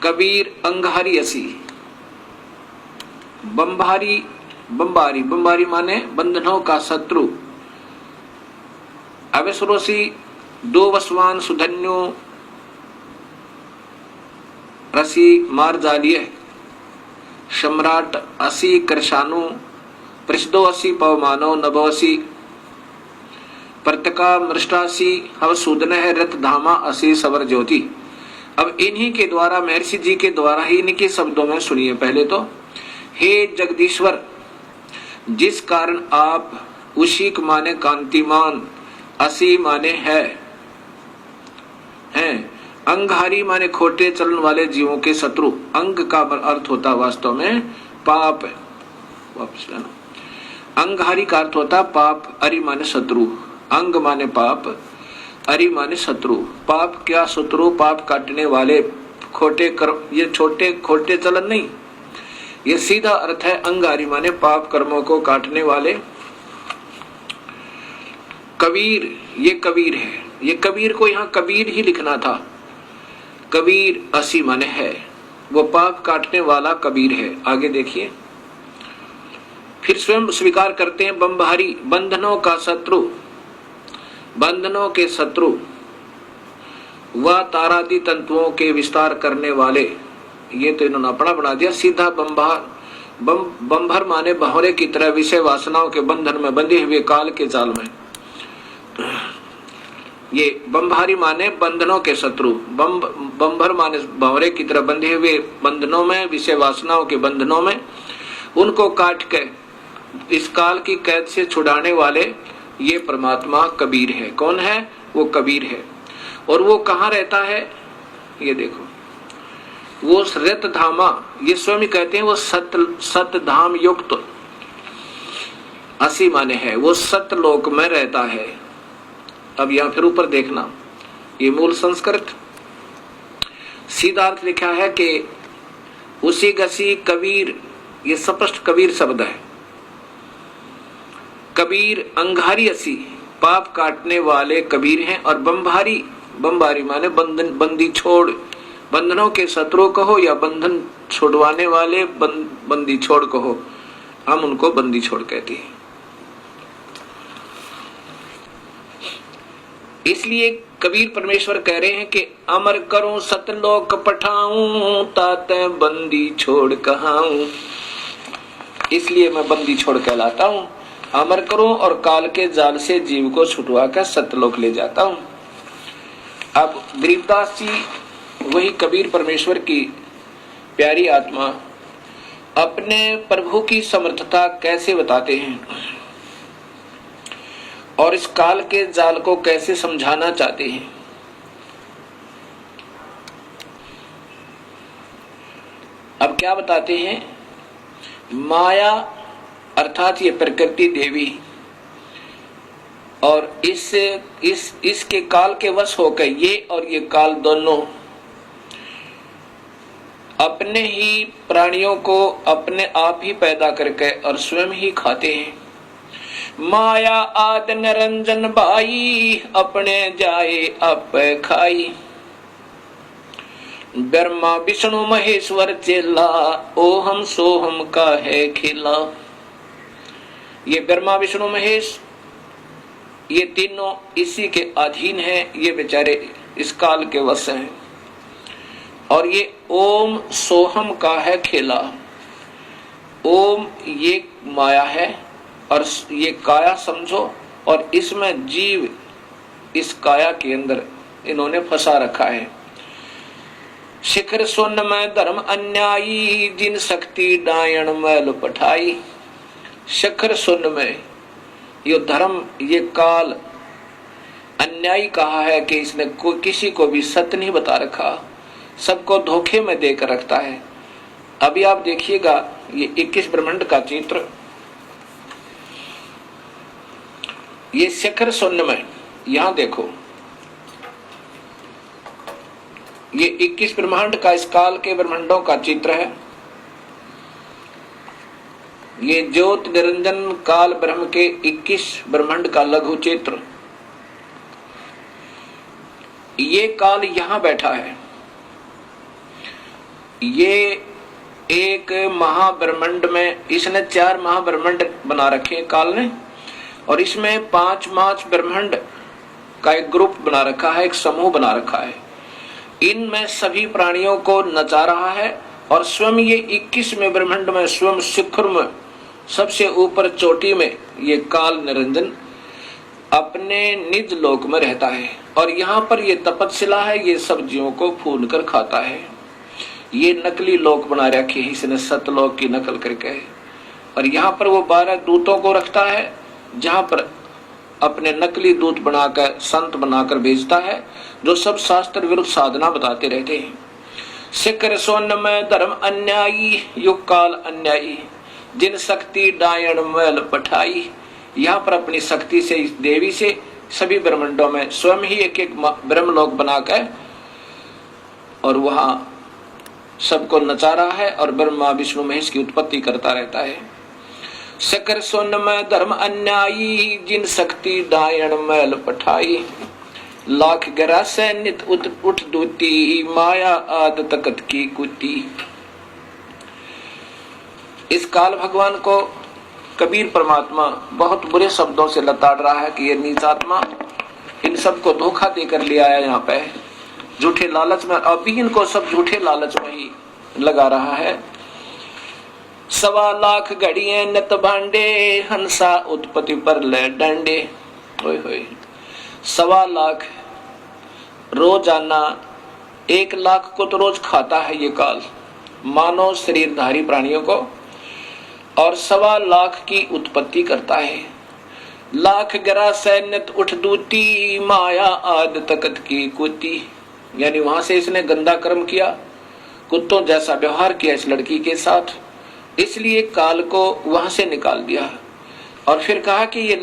कबीर अंगारी असी। बंबारी, बंबारी, बंबारी माने बंधनों का शत्रु। अवेसरोसी दो वसवान सुधन्यो रसी मार्जालिय सम्राट असी कृशानु प्रसिद्धो असी पवमानो नभवसी प्रतका मृष्टासी हव सूदन है रथ धामा असी सवर ज्योति। अब इन्हीं के द्वारा, महर्षि जी के द्वारा ही इनके शब्दों में सुनिए पहले तो। हे जगदीश्वर, जिस कारण आप उशिक माने कांतिमान, असी माने है, हैं, अंगहारी माने खोटे चलन वाले जीवों के शत्रु। अंग का अर्थ होता वास्तव में पाप, वापस लेना। अंगहारी का अर्थ होता पाप, अरि माने शत्रु। अंग माने पाप, अरि माने शत्रु। पाप क्या शत्रु, पाप काटने वाले, खोटे कर्म, ये छोटे खोटे चलन नहीं, ये सीधा अर्थ है अंगारी माने पाप कर्मों को काटने वाले। कबीर, ये कबीर है, ये कबीर को यहाँ कबीर ही लिखना था। कबीर असी माने है, वो पाप काटने वाला कबीर है। आगे देखिए, फिर स्वयं स्वीकार करते हैं बंभारी बंधनों का शत्रु, बंधनों के शत्रु व तारादि तंतुओं के विस्तार करने वाले। ये तो इन्होंने अपना बना दिया सीधा बंभार। बंभर माने भंवरे की तरह विषय वासनाओं के बंधन में बंधे हुए काल के जाल में। ये बंभारी माने बंधनों के शत्रु, बंभर माने भंवरे की तरह बंधे हुए बंधनों में, विषय वासनाओं के बंधनों में, उनको काट के इस काल की कैद से छुड़ाने वाले ये परमात्मा कबीर है। कौन है? वो कबीर है। और वो कहाँ रहता है? ये देखो, वो रत धामा, ये स्वयं कहते हैं वो सत धाम युक्त, असी माने है वो सतलोक में रहता है। अब यहां फिर ऊपर देखना, ये मूल संस्कृत सीधा अर्थ लिखा है कि उसी गसी कबीर, ये स्पष्ट कबीर शब्द है। कबीर अंगारी असी, पाप काटने वाले कबीर हैं। और बंभारी, बंभारी माने बंधन, बंदी छोड़, बंधनों के शत्रु कहो या बंधन छुड़वाने वाले, बंदी छोड़ कहो, हम उनको बंदी छोड़ कहते हैं। इसलिए कबीर परमेश्वर कह रहे हैं कि अमर करूं सतलोक पठाऊं, ताते बंदी छोड़ कहाऊं। इसलिए मैं बंदी छोड़ कहलाता हूं। अमर करूं और काल के जाल से जीव को छुटवा कर सतलोक ले जाता हूं। अब गरीबदास जी, वही कबीर परमेश्वर की प्यारी आत्मा, अपने प्रभु की समर्थता कैसे बताते हैं और इस काल के जाल को कैसे समझाना चाहते हैं। अब क्या बताते हैं? माया अर्थात ये प्रकृति देवी और इसके काल के वश होकर ये और ये काल दोनों अपने ही प्राणियों को अपने आप ही पैदा करके और स्वयं ही खाते हैं। माया आद निरंजन बाई, अपने जाए आप खाई। ब्रह्मा विष्णु महेश्वर चेला, ओहम सोहम का है खिला। ये ब्रह्मा विष्णु महेश, ये तीनों इसी के अधीन हैं। ये बेचारे इस काल के वश हैं। और ये ओम सोहम का है खेला। ओम ये माया है और ये काया समझो, और इसमें जीव इस काया के अंदर इन्होंने फंसा रखा है। शिखर सुन में धर्म अन्यायी, जिन शक्ति डायण मैल पठाई। शिखर सुन में ये धर्म, ये काल अन्यायी कहा है कि इसने किसी को भी सत्य नहीं बता रखा, सबको धोखे में देकर रखता है। अभी आप देखिएगा ये 21 ब्रह्मांड का चित्र, ये शिखर शून्य में, यहां देखो ये 21 ब्रह्मांड का, इस काल के ब्रह्मांडों का चित्र है। ये ज्योत निरंजन काल ब्रह्म के 21 ब्रह्मांड का लघु चित्र। ये काल यहां बैठा है। ये एक महाब्रह्मांड में, इसने 4 महाब्रह्मांड बना रखे काल ने, और इसमें 5 ब्रह्मांड का एक ग्रुप बना रखा है, एक समूह बना रखा है। इनमें सभी प्राणियों को नचा रहा है और स्वयं ये 21वें ब्रह्मांड में स्वयं शिखर में सबसे ऊपर चोटी में ये काल निरंजन अपने निज लोक में रहता है। और यहाँ पर ये तपस्विला है, ये सब जीवों को फून कर खाता है। ये नकली लोक बना रखे है इसने, सतलोक की नकल करके। और यहाँ पर वो 12 दूतों को रखता है, जहाँ पर अपने नकली दूत बनाकर, संत बनाकर भेजता है, जो सब शास्त्र विरुद्ध साधना बताते रहते हैं। शिखर सोन में धर्म अन्यायी, युग काल अन्यायी, जिन शक्ति डायण मैल पठाई। यहाँ पर अपनी शक्ति से, इस देवी से सभी ब्रह्मांडों में स्वयं ही एक एक ब्रह्मलोक बनाकर और वहां सबको नचा रहा है और ब्रह्मा विष्णु महेश की उत्पत्ति करता रहता है। शिखर सोन में धर्म अन्यायी, जिन शक्ति डायण मैल पठाई। लाख गिरा से नित उठ दूती, माया आद तकत की कुती। इस काल भगवान को कबीर परमात्मा बहुत बुरे शब्दों से लताड़ रहा है कि ये नीच आत्मा इन सबको धोखा देकर ले आया यहाँ पे, झूठे लालच में, अभी इनको सब झूठे लालच में ही लगा रहा है। 1.25 लाख घड़िए नत भांडे, हंसा उत्पत्ति पर ले डंडे। होय होय, 1.25 लाख रोजाना, 1 लाख को तो रोज खाता है ये काल, मानव शरीरधारी प्राणियों को, और 1.25 लाख की उत्पत्ति करता है। लाख गरा सैन्यत उठ दूती, माया आद तकत की कुती। यानी वहां से इसने गंदा कर्म किया, कुत्तों जैसा व्यवहार किया इस लड़की के साथ, इसलिए काल को वहां से निकाल दिया। और फिर कहा कि ये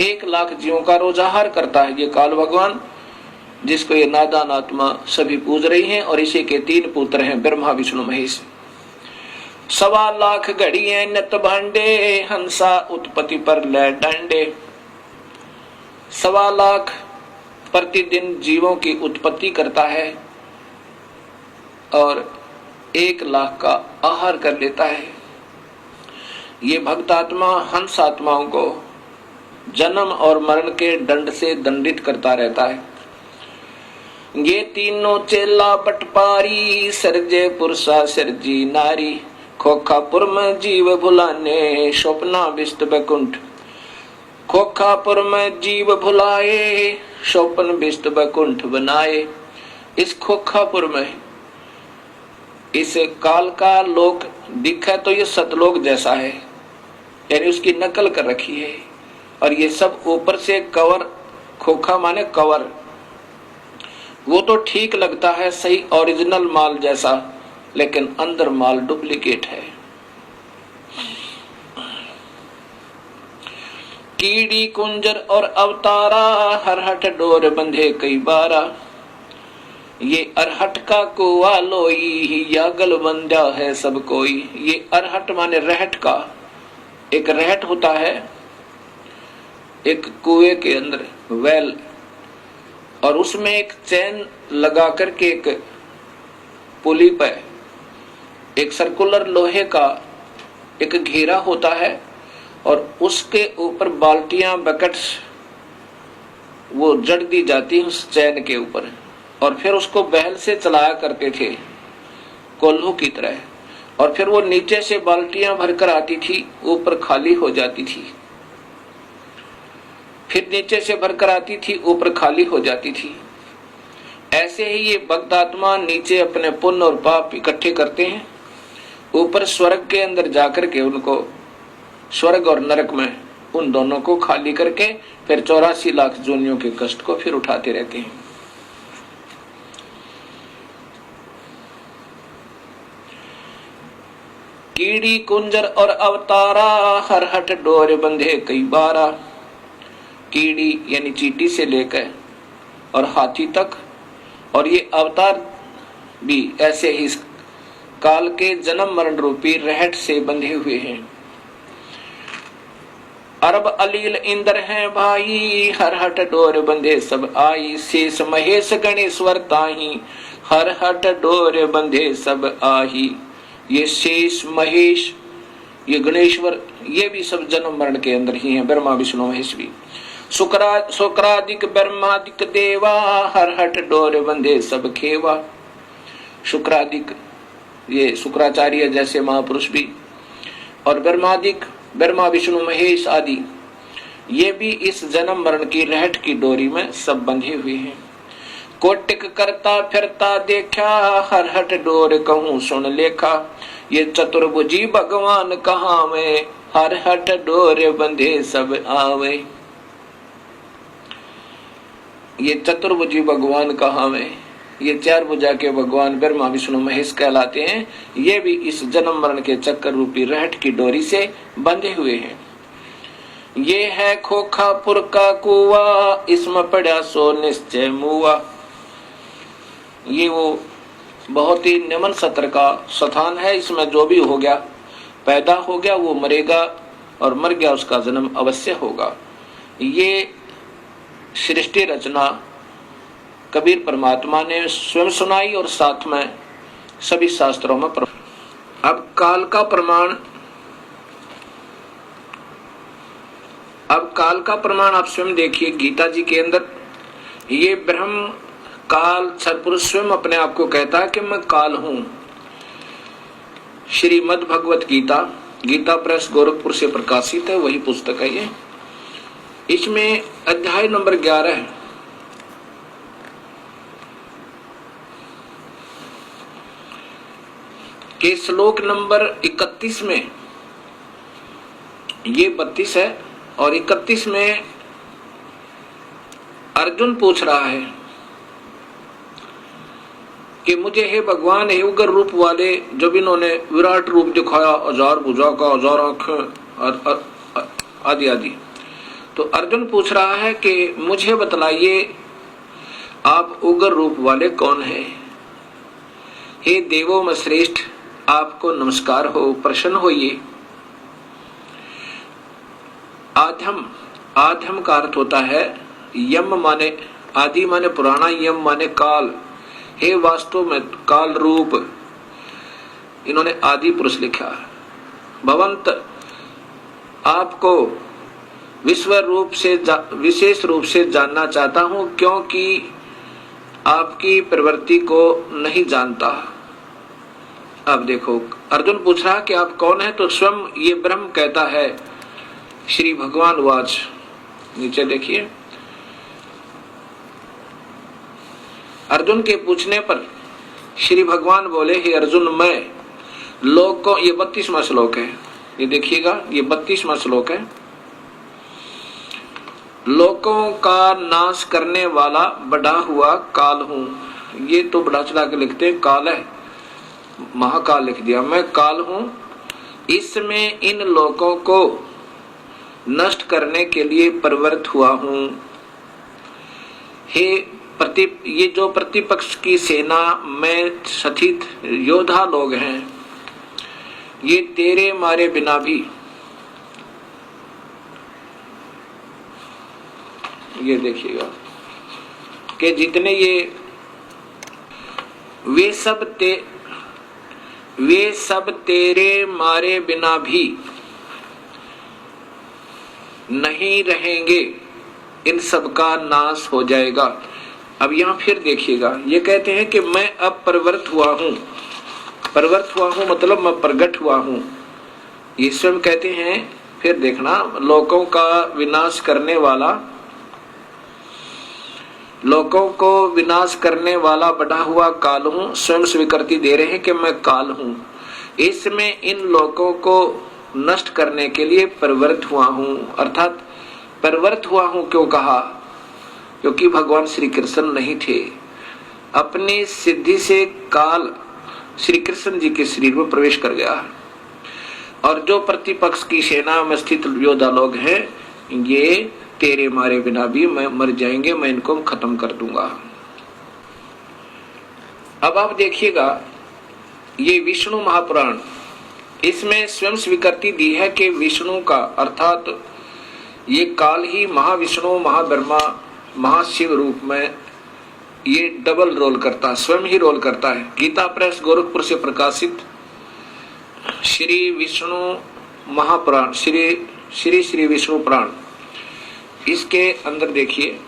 1 लाख जीवों का रोज आहार करता है ये काल भगवान, जिसको ये नादान आत्मा सभी पूज रही हैं। और इसी के 3 पुत्र हैं, ब्रह्मा विष्णु महेश। 1.25 लाख घड़िए नत भांडे, हंसा उत्पत्ति पर ले डंडे। 1.25 लाख प्रतिदिन जीवों की उत्पत्ति करता है और 1 लाख का आहार कर लेता है। ये भक्त आत्मा हंस आत्माओं को जन्म और मरण के दंड से दंडित करता रहता है। ये तीनों चेला पटपारी, सरजे पुरुषा सरजी नारी। खोखापुर में जीव भुलाने, स्वप्ना विष्ट बैकुंठ। खोखापुर में जीव भुलाए, स्वप्न विष्ट बैकुंठ बनाए। इस खोखापुर में इस काल का लोक दिखा तो ये सतलोक जैसा है, यानी उसकी नकल कर रखी है। और ये सब ऊपर से कवर, खोखा माने कवर, वो तो ठीक लगता है सही ओरिजिनल माल जैसा, लेकिन अंदर माल डुप्लीकेट है। कीड़ी कुंजर और अवतारा, हरहट डोर बंधे कई बारा। ये अरहट का कुआ लोई, यागल बंधा है सब कोई। ये अरहट माने रहट का, एक रहट होता है एक कुएं के अंदर वेल, और उसमें एक चैन लगा करके एक पुली पर एक सर्कुलर लोहे का एक घेरा होता है, और उसके ऊपर बाल्टियां बकेट्स वो जड़ दी जाती उस चैन के ऊपर, और फिर उसको बैल से चलाया करते थे कोल्हू की तरह। और फिर वो नीचे से बाल्टियां भरकर आती थी, ऊपर खाली हो जाती थी, फिर नीचे से भरकर आती थी, ऊपर खाली हो जाती थी। ऐसे ही ये भक्त आत्मा नीचे अपने पुण्य और पाप इकट्ठे करते हैं, ऊपर स्वर्ग के अंदर जाकर के उनको स्वर्ग और नरक में उन दोनों को खाली करके फिर 84 लाख जोनियों के कष्ट को फिर उठाते रहते हैं। कीड़ी कुंजर और अवतारा, हरहट डोर बंधे कई बारा। कीड़ी यानी चींटी से लेकर और हाथी तक, और ये अवतार भी ऐसे ही काल के जन्म मरण रूपी रहट से बंधे हुए हैं। अरब अलील इंद्र हैं भाई, हरहट डोर बंधे सब आई। शेष महेश गणेश्वर ताही, हरहट डोर बंधे सब आही। ये शेष महेश, ये गणेश्वर, ये भी सब जन्म मरण के अंदर ही हैं, ब्रह्मा विष्णु महेश भी। शुक्रादिक ब्रह्मादिक देवा, हरहट डोर बंधे सब खेवा। शुक्रादिक ये शुक्राचार्य जैसे महापुरुष भी, और ब्रह्मादिक ब्रह्मा विष्णु महेश आदि, ये भी इस जन्म मरण की रहट की डोरी में सब बंधे हुए हैं। कोटिक करता फिरता देखा, हरहट डोर कहूं सुन लेखा। ये चतुर्भुजी भगवान कहाँ में, हरहट डोर बंधे सब आवे। ये चतुर्भुजी भगवान कहाँ में, ये 4 भुजा के भगवान ब्रह्मा विष्णु महेश कहलाते हैं। ये भी इस जन्म मरण के चक्कर रूपी रहट की डोरी से बंधे हुए हैं। ये है खोखापुर का कुआ, इसमें पड़ा सो निश्चय मुआ। ये वो बहुत ही निम्न सत्र का स्थान है, इसमें जो भी हो गया, पैदा हो गया, वो मरेगा, और मर गया उसका जन्म अवश्य होगा। ये सृष्टि रचना कबीर परमात्मा ने स्वयं सुनाई और साथ में सभी शास्त्रों में अब काल का प्रमाण काल का प्रमाण आप स्वयं देखिए गीता जी के अंदर। ये ब्रह्म काल सत्पुरुष स्वयं अपने आप को कहता है कि मैं काल हूं। श्रीमद् भगवत गीता, गीता प्रेस गोरखपुर से प्रकाशित है, वही पुस्तक है ये। इसमें अध्याय नंबर 11 के श्लोक नंबर 31 में, ये 32 है और 31 में अर्जुन पूछ रहा है कि मुझे हे भगवान, हे उग्र रूप वाले, जब इन्होंने विराट रूप दिखाया, 1000 भुजा का, 1000 आंखें आदि आदि, तो अर्जुन पूछ रहा है कि मुझे बतलाइए आप उग्र रूप वाले कौन हैं? हे देवों में श्रेष्ठ, आपको नमस्कार हो, प्रसन्न होइए। आधम, आधम का अर्थ होता है यम माने आदि माने पुराना, यम माने काल। हे वास्तव में काल रूप, इन्होंने आदि पुरुष लिखा। भवंत, आपको विशेष रूप से जानना चाहता हूं, क्योंकि आपकी प्रवृत्ति को नहीं जानता। अब देखो, अर्जुन पूछ रहा कि आप कौन है, तो स्वयं ये ब्रह्म कहता है। श्री भगवान वाच, नीचे देखिए, अर्जुन के पूछने पर श्री भगवान बोले, हे अर्जुन, मैं लोगों, ये 32वां श्लोक है, ये देखिएगा, ये 32वां श्लोक है। लोगों का नाश करने वाला बढ़ा हुआ काल हूं। ये तो बढ़ा चढ़ा के लिखते हैं, काल है, महाकाल लिख दिया। मैं काल हूं, इसमें इन लोगों को नष्ट करने के लिए प्रवृत्त हुआ हूं। हे ये जो प्रतिपक्ष की सेना में सथित योद्धा लोग हैं, ये तेरे मारे बिना भी, ये देखिएगा कि जितने ये वे सब तेरे मारे बिना भी नहीं रहेंगे, इन सब का नाश हो जाएगा। अब यहां फिर देखिएगा, ये कहते हैं कि मैं अब प्रवृत्त हुआ हूं। प्रवृत्त हुआ हूं मतलब मैं प्रकट हुआ हूं, ये स्वयं कहते हैं। फिर देखना, लोगों का विनाश करने वाला, लोगों को विनाश करने वाला बढ़ा हुआ काल हूं। स्वयं स्वीकृति दे रहे हैं कि मैं काल हूं, इसमें इन लोगों को नष्ट करने के लिए प्रवृत्त हुआ हूं। अर्थात प्रवृत्त हुआ हूं क्यों कहा? क्योंकि भगवान श्री कृष्ण नहीं थे, अपनी सिद्धि से काल श्री कृष्ण जी के शरीर में प्रवेश कर गया, और जो प्रतिपक्ष की सेना में स्थित योद्धा लोग हैं, ये तेरे मारे बिना भी मैं मर जाएंगे, मैं इनको खत्म कर दूंगा। अब आप देखिएगा, ये विष्णु महापुराण, इसमें स्वयं स्वीकृति दी है कि विष्णु का, अर्थात ये काल ही महाविष्णु, महाब्रह्मा, महाशिव रूप में ये डबल रोल करता है, स्वयं ही रोल करता है। गीता प्रेस गोरखपुर से प्रकाशित श्री विष्णु महापुराण, श्री विष्णु पुराण, इसके अंदर देखिए,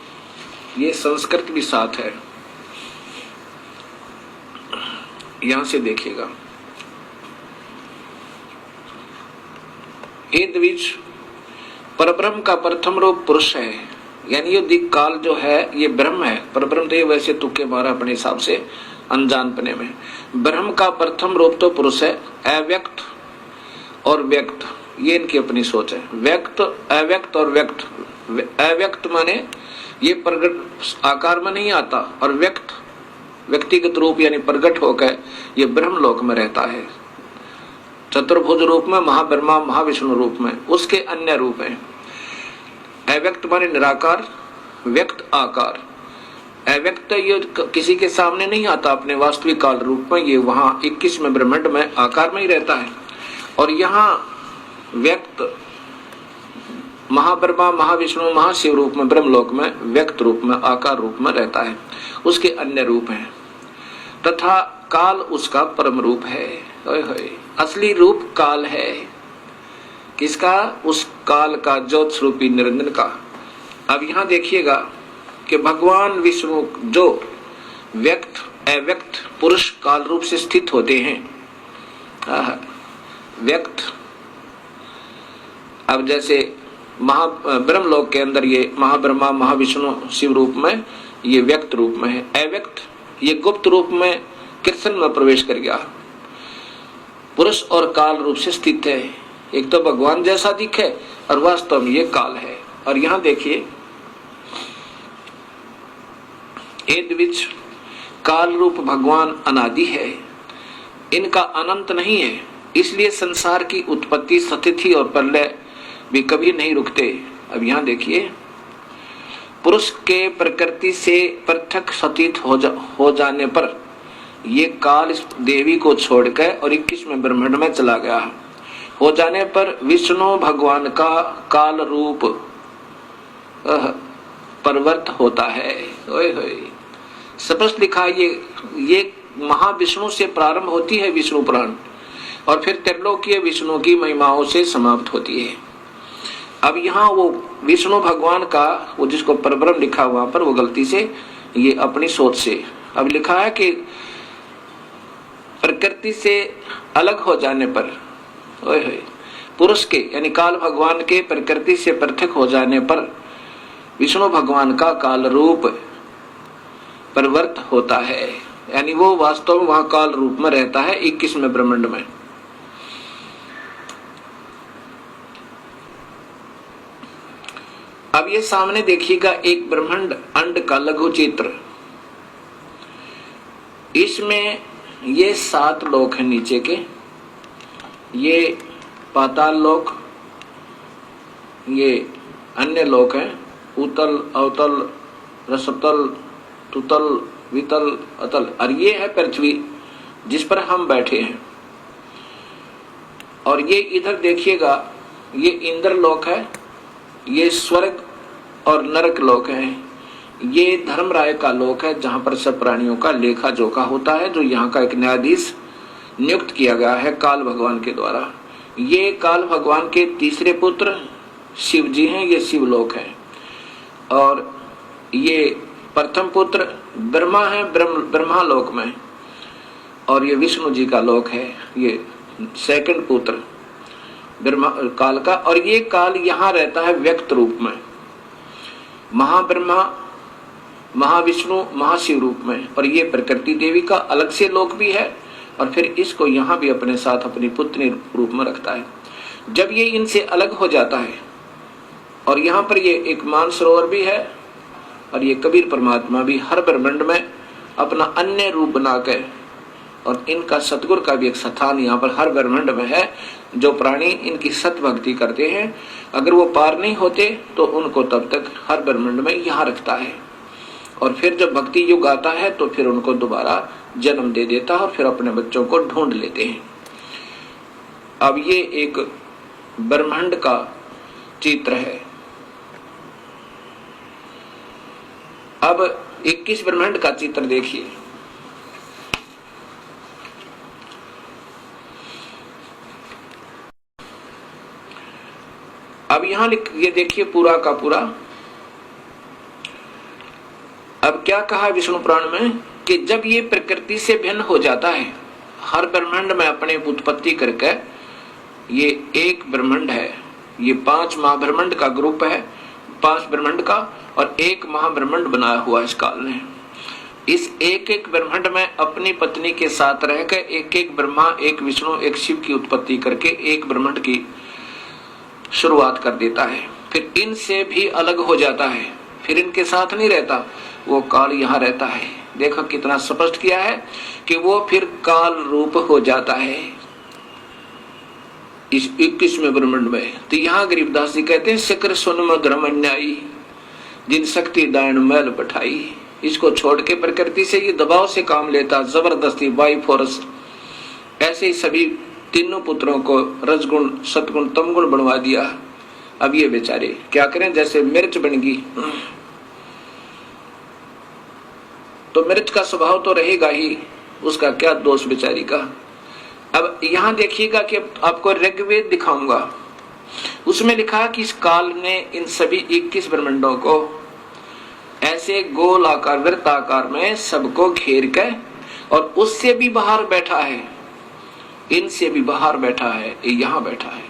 ये संस्कृत भी साथ है, यहां से देखिएगा। हे द्विज, परब्रह्म का प्रथम रूप पुरुष है, यानी ये दिक काल जो है ये ब्रह्म है। परब्रह्म तो ये वैसे तुक्के मारा अपने हिसाब से अनजानपने में। ब्रह्म का प्रथम रूप तो पुरुष है। अव्यक्त और व्यक्त, ये इनकी अपनी सोच है। व्यक्त, अव्यक्त और व्यक्त। अव्यक्त माने ये प्रगट आकार में नहीं आता, और व्यक्त व्यक्तिगत रूप यानी प्रगट होकर ये ब्रह्म लोक में रहता है, चतुर्भुज रूप में, महाब्रह्मा महाविष्णु रूप में, उसके अन्य रूप हैं। अव्यक्त माने निराकार, व्यक्त आकार। अव्यक्त ये किसी के सामने नहीं आता अपने वास्तविक काल रूप में, ये वहां 21 में ब्रह्मांड में आकार में ही रहता है। और यहाँ व्यक्त महाब्रह्मा महाविष्णु महाशिव रूप में, ब्रह्मलोक में व्यक्त रूप में, आकार रूप में रहता है, उसके अन्य रूप हैं। तथा काल उसका परम रूप है। असली रूप काल है, किसका? उस काल का, ज्योत स्वरूपी निरंजन का। अब यहां देखिएगा कि भगवान विष्णु जो व्यक्त अव्यक्त पुरुष काल रूप से स्थित होते हैं, व्यक्त। अब जैसे ब्रह्मलोक के अंदर ये महाब्रह्मा महाविष्णु शिव रूप में, ये व्यक्त रूप में है। अव्यक्त ये गुप्त रूप में कृष्ण में प्रवेश कर गया, पुरुष और काल रूप से स्थित है। एक तो भगवान जैसा दिखे और वास्तव में ये काल है। और यहां देखिए ये द्विज काल रूप भगवान अनादि है, इनका अनंत नहीं है, इसलिए संसार की उत्पत्ति, स्थिति और प्रलय भी कभी नहीं रुकते। अब यहां देखिए पुरुष के प्रकृति से पृथक सतीत हो जाने पर ये काल इस देवी को छोड़कर और 21वें ब्रह्मांड में चला गया। हो जाने पर विष्णु भगवान का काल रूप परिवर्त होता है। ओए होए, स्पष्ट लिखा है ये महाविष्णु से प्रारंभ होती है विष्णु पुराण, और फिर त्रिलोकीय विष्णु की महिमाओं से समाप्त होती है। अब यहाँ वो विष्णु भगवान का, वो जिसको परब्रह्म लिखा हुआ पर वो गलती से ये अपनी सोच से अब लिखा है कि प्रकृति से अलग हो जाने पर, ओए होए, पुरुष के यानी काल भगवान के प्रकृति से पृथक हो जाने पर विष्णु भगवान का काल रूप परिवर्त होता है, यानी वो वास्तव में वहां काल रूप में रहता है 21वें ब्रह्मांड में। अब ये सामने देखिएगा एक ब्रह्मांड अंड का लघु चित्र। इसमें ये 7 लोक हैं नीचे के, ये पाताल लोक, ये अन्य लोक हैं, उतल अवतल रसतल तुतल वितल अतल, और ये है पृथ्वी जिस पर हम बैठे हैं। और ये इधर देखिएगा ये इंद्र लोक है, ये स्वर्ग और नरक लोक है, ये धर्मराय का लोक है जहां पर सब प्राणियों का लेखा जोखा होता है, जो यहाँ का एक न्यायाधीश नियुक्त किया गया है काल भगवान के द्वारा। ये काल भगवान के तीसरे पुत्र शिव जी हैं, ये शिवलोक है। और ये प्रथम पुत्र ब्रह्मा है, ब्रह्मा लोक में, और ये विष्णु जी का लोक है, ये सेकंड पुत्र ब्रह्मा काल का। और ये काल यहाँ रहता है व्यक्त रूप में, महाब्रह्मा महाविष्णु महाशिव रूप में, और ये प्रकृति देवी का अलग से लोक भी है, और फिर इसको यहाँ भी अपने साथ अपनी पुत्री रूप में रखता है। जब ये इनसे अलग हो जाता है, और यहाँ पर ये एक मानसरोवर भी है, और ये कबीर परमात्मा भी हर ब्रह्मांड में अपना अन्य रूप बनाकर, और इनका सतगुरु का भी एक स्थान यहाँ पर हर ब्रह्मांड में है। जो प्राणी इनकी सत भक्ति करते हैं, अगर वो पार नहीं होते तो उनको तब तक हर ब्रह्मांड में यहाँ रखता है, और फिर जब भक्ति युग आता है तो फिर उनको दोबारा जन्म दे देता है, और फिर अपने बच्चों को ढूंढ लेते हैं। अब ये एक ब्रह्मांड का चित्र है। अब 21 ब्रह्मांड का चित्र देखिए। अब यहां ये देखिए पूरा का पूरा। अब क्या कहा विष्णु पुराण में कि जब ये प्रकृति से भिन्न हो जाता है, हर ब्रह्मांड में अपने उत्पत्ति करके, ये एक ब्रह्मांड है, ये 5 महाब्रह्मांड का ग्रुप है, 5 ब्रह्मांड का, और एक महाब्रह्मांड बनाया हुआ इस काल ने। इस एक एक ब्रह्मांड में अपनी पत्नी के साथ रहकर एक एक ब्रह्मा, एक विष्णु, एक शिव की उत्पत्ति करके एक ब्रह्मांड की शुरुआत कर देता है। फिर इनसे भी अलग हो जाता है, फिर इनके साथ नहीं रहता, वो काल यहाँ रहता है। देखो कितना स्पष्ट किया है कि वो फिर काल रूप हो जाता है इस 21वें ब्रह्मांड में। तो यहाँ गरीबदास जी कहते हैं, शिखर सुन मधुरम अन्यायी जिन शक्ति दायन मैल बैठाई। इसको छोड़ के प्रकृति से ये दबाव से काम लेता, जबरदस्ती बाई फोर्स। ऐसे ही सभी तीनों पुत्रों को रजगुण सतगुण तमगुण बनवा दिया। अब ये बेचारे क्या करें, जैसे मिर्च बन गई तो मिर्च का स्वभाव तो रहेगा ही, उसका क्या दोष बेचारी का। अब यहां देखिएगा कि आपको ऋग्वेद दिखाऊंगा। उसमें लिखा कि इस काल ने इन सभी 21 ब्रह्मांडों को ऐसे गोल आकार वृत्ताकार में सबको घेर कर और उससे भी बाहर बैठा है, इनसे भी बाहर बैठा है, यहां बैठा है।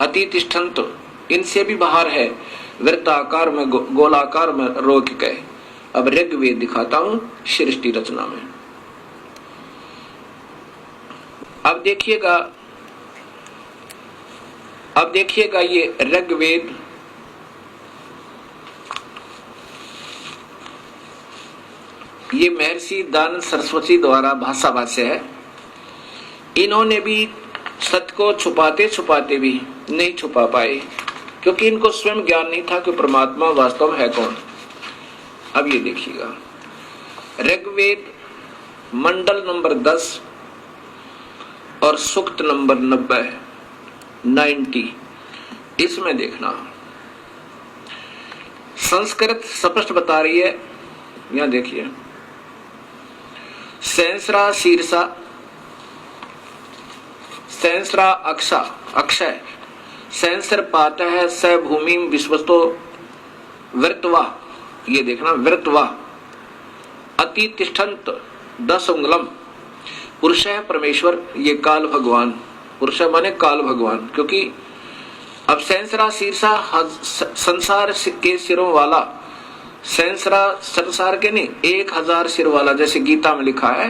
अतितिष्ठन्त इनसे भी बाहर है, वृत्ताकार में गोलाकार में रोक के। अब ऋग्वेद दिखाता हूं सृष्टि रचना में। अब देखिएगा ये ऋग्वेद ये महर्षि दानंद सरस्वती द्वारा भाषा भाष्य है। इन्होंने भी सत्य को छुपाते छुपाते भी नहीं छुपा पाए, क्योंकि इनको स्वयं ज्ञान नहीं था कि परमात्मा वास्तव में है कौन। अब ये देखिएगा ऋग्वेद मंडल नंबर 10 और सूक्त नंबर 90 इसमें देखना संस्कृत स्पष्ट बता रही है। यहां देखिए सहस्रा शीर्षा सहस्रा अक्षय सहस्र पात है स भूमि विश्वस्तो वृत्वा। ये देखना वृत्वा अतितिष्ठन्त 10 उंगलम पुरुष है परमेश्वर। ये काल भगवान, पुरुष माने काल भगवान, क्योंकि अब सहस्रा शीर्षा संसार के सिरों वाला, सहस्रा संसार के नहीं 1000 सिर वाला, जैसे गीता में लिखा है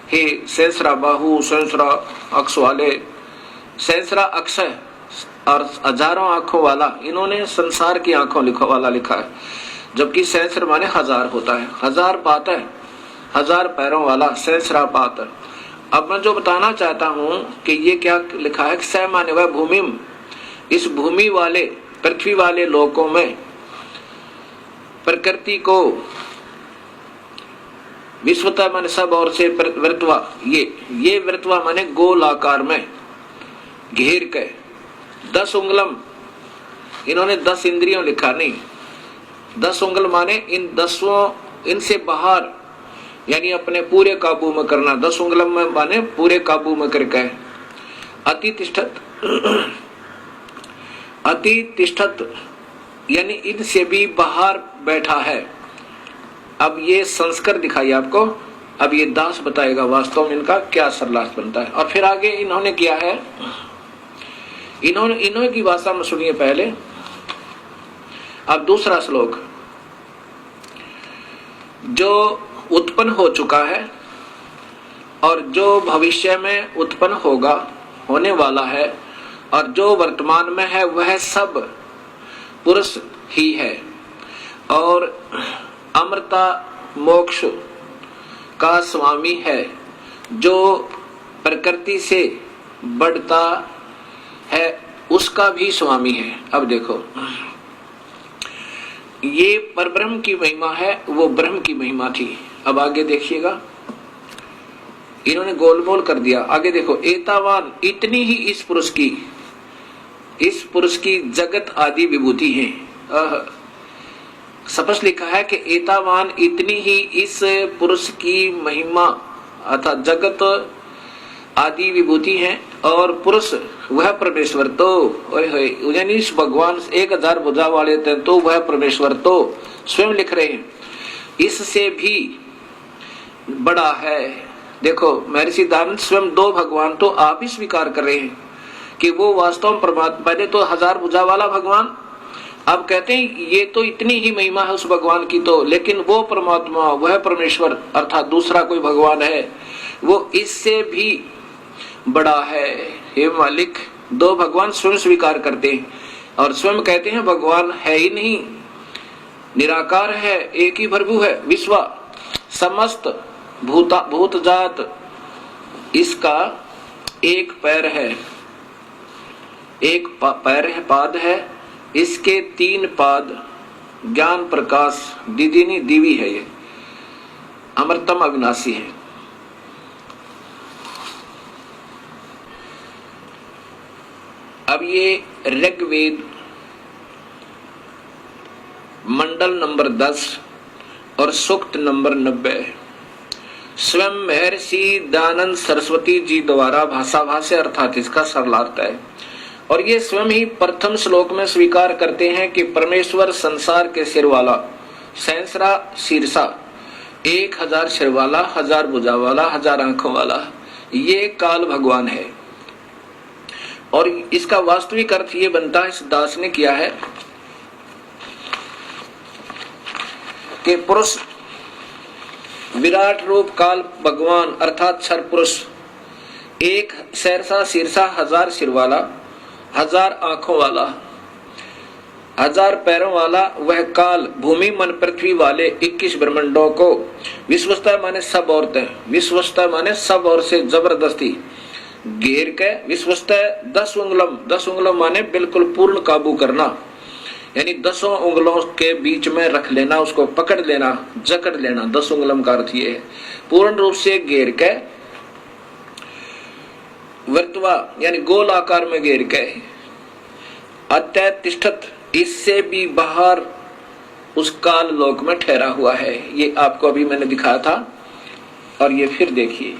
हे सहस्रा बाहु सहस्रा अक्ष वाले, सहस्रा अक्षय और हजारों आंखों वाला। इन्होंने संसार की आंखों वाला लिखा है, जबकि सहस्र माने 1000 होता है। 1000 पात है, 1000 पैरों वाला सहस्रा पात। अब मैं जो बताना चाहता हूं कि ये क्या लिखा है, स माने वह भूमि, इस भूमि वाले पृथ्वी वाले लोकों में प्रकृति को विश्वता माने सब और से वृत्वा, ये वृत्वा माने गोल आकार में घेर के 10 उंगलम। इन्होंने 10 इंद्रियों लिखा नहीं, 10 उंगल माने इन 10 इनसे बाहर, यानी अपने पूरे काबू में करना। 10 उंगलम में माने पूरे काबू में करके। अतितिष्ठत यानी इनसे भी बाहर बैठा है। अब ये संस्कार दिखाई आपको। अब ये दास बताएगा वास्तव में इनका क्या सरलास बनता है। और फिर आगे इन्होंने किया है, इन्होंने की भाषा में सुनिए पहले। अब दूसरा श्लोक, जो उत्पन्न हो चुका है और जो भविष्य में उत्पन्न होगा, होने वाला है, और जो वर्तमान में है वह सब पुरुष ही है, और अमृता मोक्ष का स्वामी है, जो प्रकृति से बढ़ता है उसका भी स्वामी है। अब देखो ये परब्रह्म की महिमा है, वो ब्रह्म की महिमा थी। अब आगे देखिएगा, इन्होंने गोलमोल कर दिया। आगे देखो, एतावान इतनी ही इस पुरुष की जगत आदि विभूति है। स्पष्ट लिखा है कि एतावान इतनी ही इस पुरुष की महिमा अर्थात जगत आदि विभूति है, और पुरुष वह परमेश्वर तो यानी इस भगवान 1000 भुजा वाले थे, तो वह परमेश्वर तो स्वयं लिख रहे हैं इससे भी बड़ा है। देखो महर्षि दानंद स्वयं 2 भगवान तो आप ही स्वीकार कर रहे हैं कि वो वास्तव में परमात्मा। पहले तो 1000 भुजा वाला भगवान, अब कहते हैं ये तो इतनी ही महिमा है उस भगवान की तो, लेकिन वो परमात्मा वह परमेश्वर अर्थात दूसरा कोई भगवान है वो इससे भी बड़ा है। हे मालिक, 2 भगवान स्वयं स्वीकार करते हैं और स्वयं कहते हैं भगवान है ही नहीं, निराकार है, एक ही प्रभु है, विश्व समस्त भूत जात इसका एक पैर है, एक पैर है, पाद है, इसके 3 पाद ज्ञान प्रकाश दिदिनी दिवी है, ये अमृतम अविनाशी है। अब ये ऋग्वेद मंडल नंबर 10 और सूक्त नंबर 90 स्वयं महर्षि दानंद सरस्वती जी द्वारा भाषा भाष्य अर्थात इसका सरलार्थ है। और ये स्वयं ही प्रथम श्लोक में स्वीकार करते हैं कि परमेश्वर संसार के सिर वाला, सहस्रा शीर्षा, 1000 सिर वाला, 1000 भुजा वाला, 1000 आंखों वाला, ये काल भगवान है। और इसका वास्तविक अर्थ ये बनता है, इस दास ने किया है कि पुरुष विराट रूप काल भगवान अर्थात क्षर पुरुष, 1 सहस्रा शीर्षा, 1000 सिर वाला, 1000 आंखों वाला, 1000 पैरों वाला वह काल भूमि मन पृथ्वी वाले 21 ब्रह्मांडों को विश्वस्तः माने सब औरतें, विश्वस्तः माने सब और से जबरदस्ती घेर के, विश्वस्तः 10 उंगलम, 10 उंगलम माने बिल्कुल पूर्ण काबू करना, यानी 10 उंगलों के बीच में रख लेना, उसको पकड़ लेना, जकड़ लेना। 10 उंगलम का अर्थ ये है पूर्ण रूप से घेर के, वर्तवा यानी गोल आकार में घेर के, अत्यतिष्ठत इससे भी बाहर उस काल लोक में ठहरा हुआ है। ये आपको अभी मैंने दिखाया था और ये फिर देखिए।